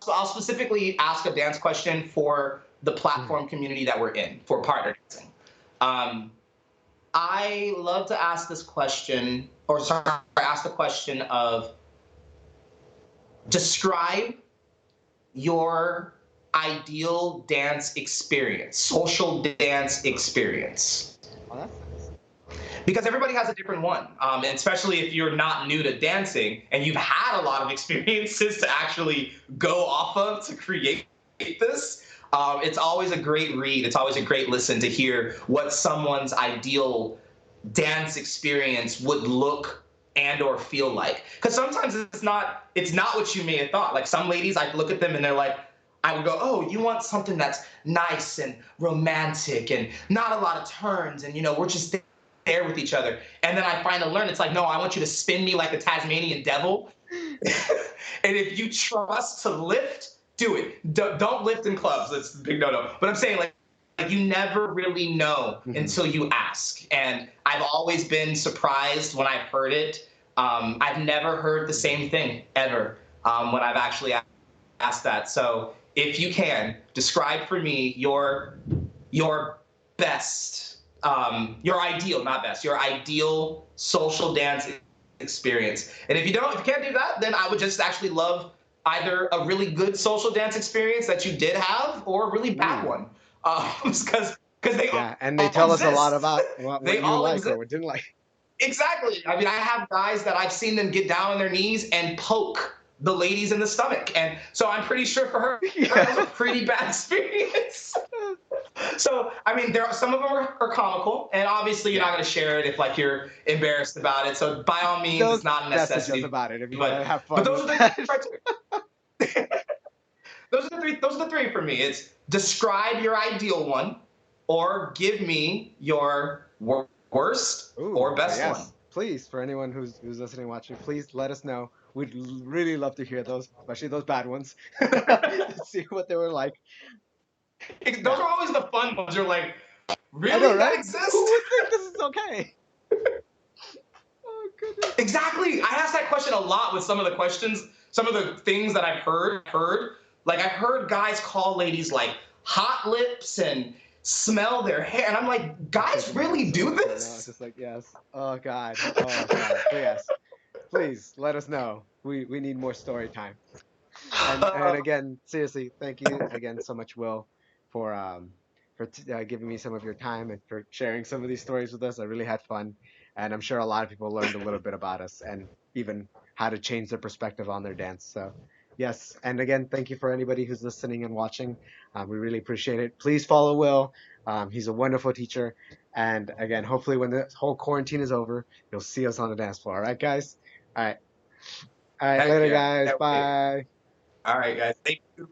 I'll specifically ask a dance question for the Mhm. platform community that we're in for partner dancing. Um, I love to ask this question, or sorry, ask the question of describe your ideal dance experience, social dance experience. Oh, that's nice. Because everybody has a different one, and especially if you're not new to dancing and you've had a lot of experiences to actually go off of to create this. It's always a great read. It's always a great listen to hear what someone's ideal dance experience would look and or feel like. Because sometimes it's not what you may have thought. Like some ladies, I look at them and they're like, I would go, oh, you want something that's nice and romantic and not a lot of turns, and we're just there with each other. And then I finally learn it's like, no, I want you to spin me like the Tasmanian devil. And if you trust to lift, do it. Don't lift in clubs. That's the big no-no. But I'm saying like you never really know Hmm. until you ask. And I've always been surprised when I've heard it. I've never heard the Hmm. same thing ever when I've actually asked that. So if you can describe for me your best, your ideal, not best, your ideal social dance experience. And if you can't do that, then I would just actually love either a really good social dance experience that you did have or a really bad Mm. one, because they Yeah, and they all tell us a lot exist. about what They you all like or exist. what didn't like. Exactly. I mean, I have guys that I've seen them get down on their knees and poke the ladies in the stomach, and so I'm pretty sure for her that was Yeah. a pretty bad experience. So I mean, some of them are comical, and obviously you're not Yeah. going to share it if like you're embarrassed about it. So by all means, Don't it's not a message us necessity. about it if you want But to have but fun those with are the three that. criteria. Those are the three. Those are the three for me. It's describe your ideal one, or give me your worst Ooh, or so best one. yes, please, for anyone who's listening, watching, please let us know. We'd really love to hear those, especially those bad ones. See what they were like. Those Yeah, are always the fun ones. You're like, I know, really? That right? Who exists? would think this is okay? Oh goodness. Exactly. I ask that question a lot with some of the questions, some of the things that I've heard. Like I've heard guys call ladies like hot lips and smell their hair. And I'm like, I'm guys shaking my head really so do much right now. It's this? just like, yes. Oh God. Oh God. So yes, please let us know. We need more story time. And Uh, again, seriously, thank you again so much, Will, for giving me some of your time and for sharing some of these stories with us. I really had fun, and I'm sure a lot of people learned a little bit about us and even how to change their perspective on their dance. So, yes, and again, thank you for anybody who's listening and watching. We really appreciate it. Please follow Will. He's a wonderful teacher, and again, hopefully, when the whole quarantine is over, you'll see us on the dance floor. All right, guys. All right. All right. Heck Later, yeah. guys. Can't wait. Bye. All right, guys. Thank you.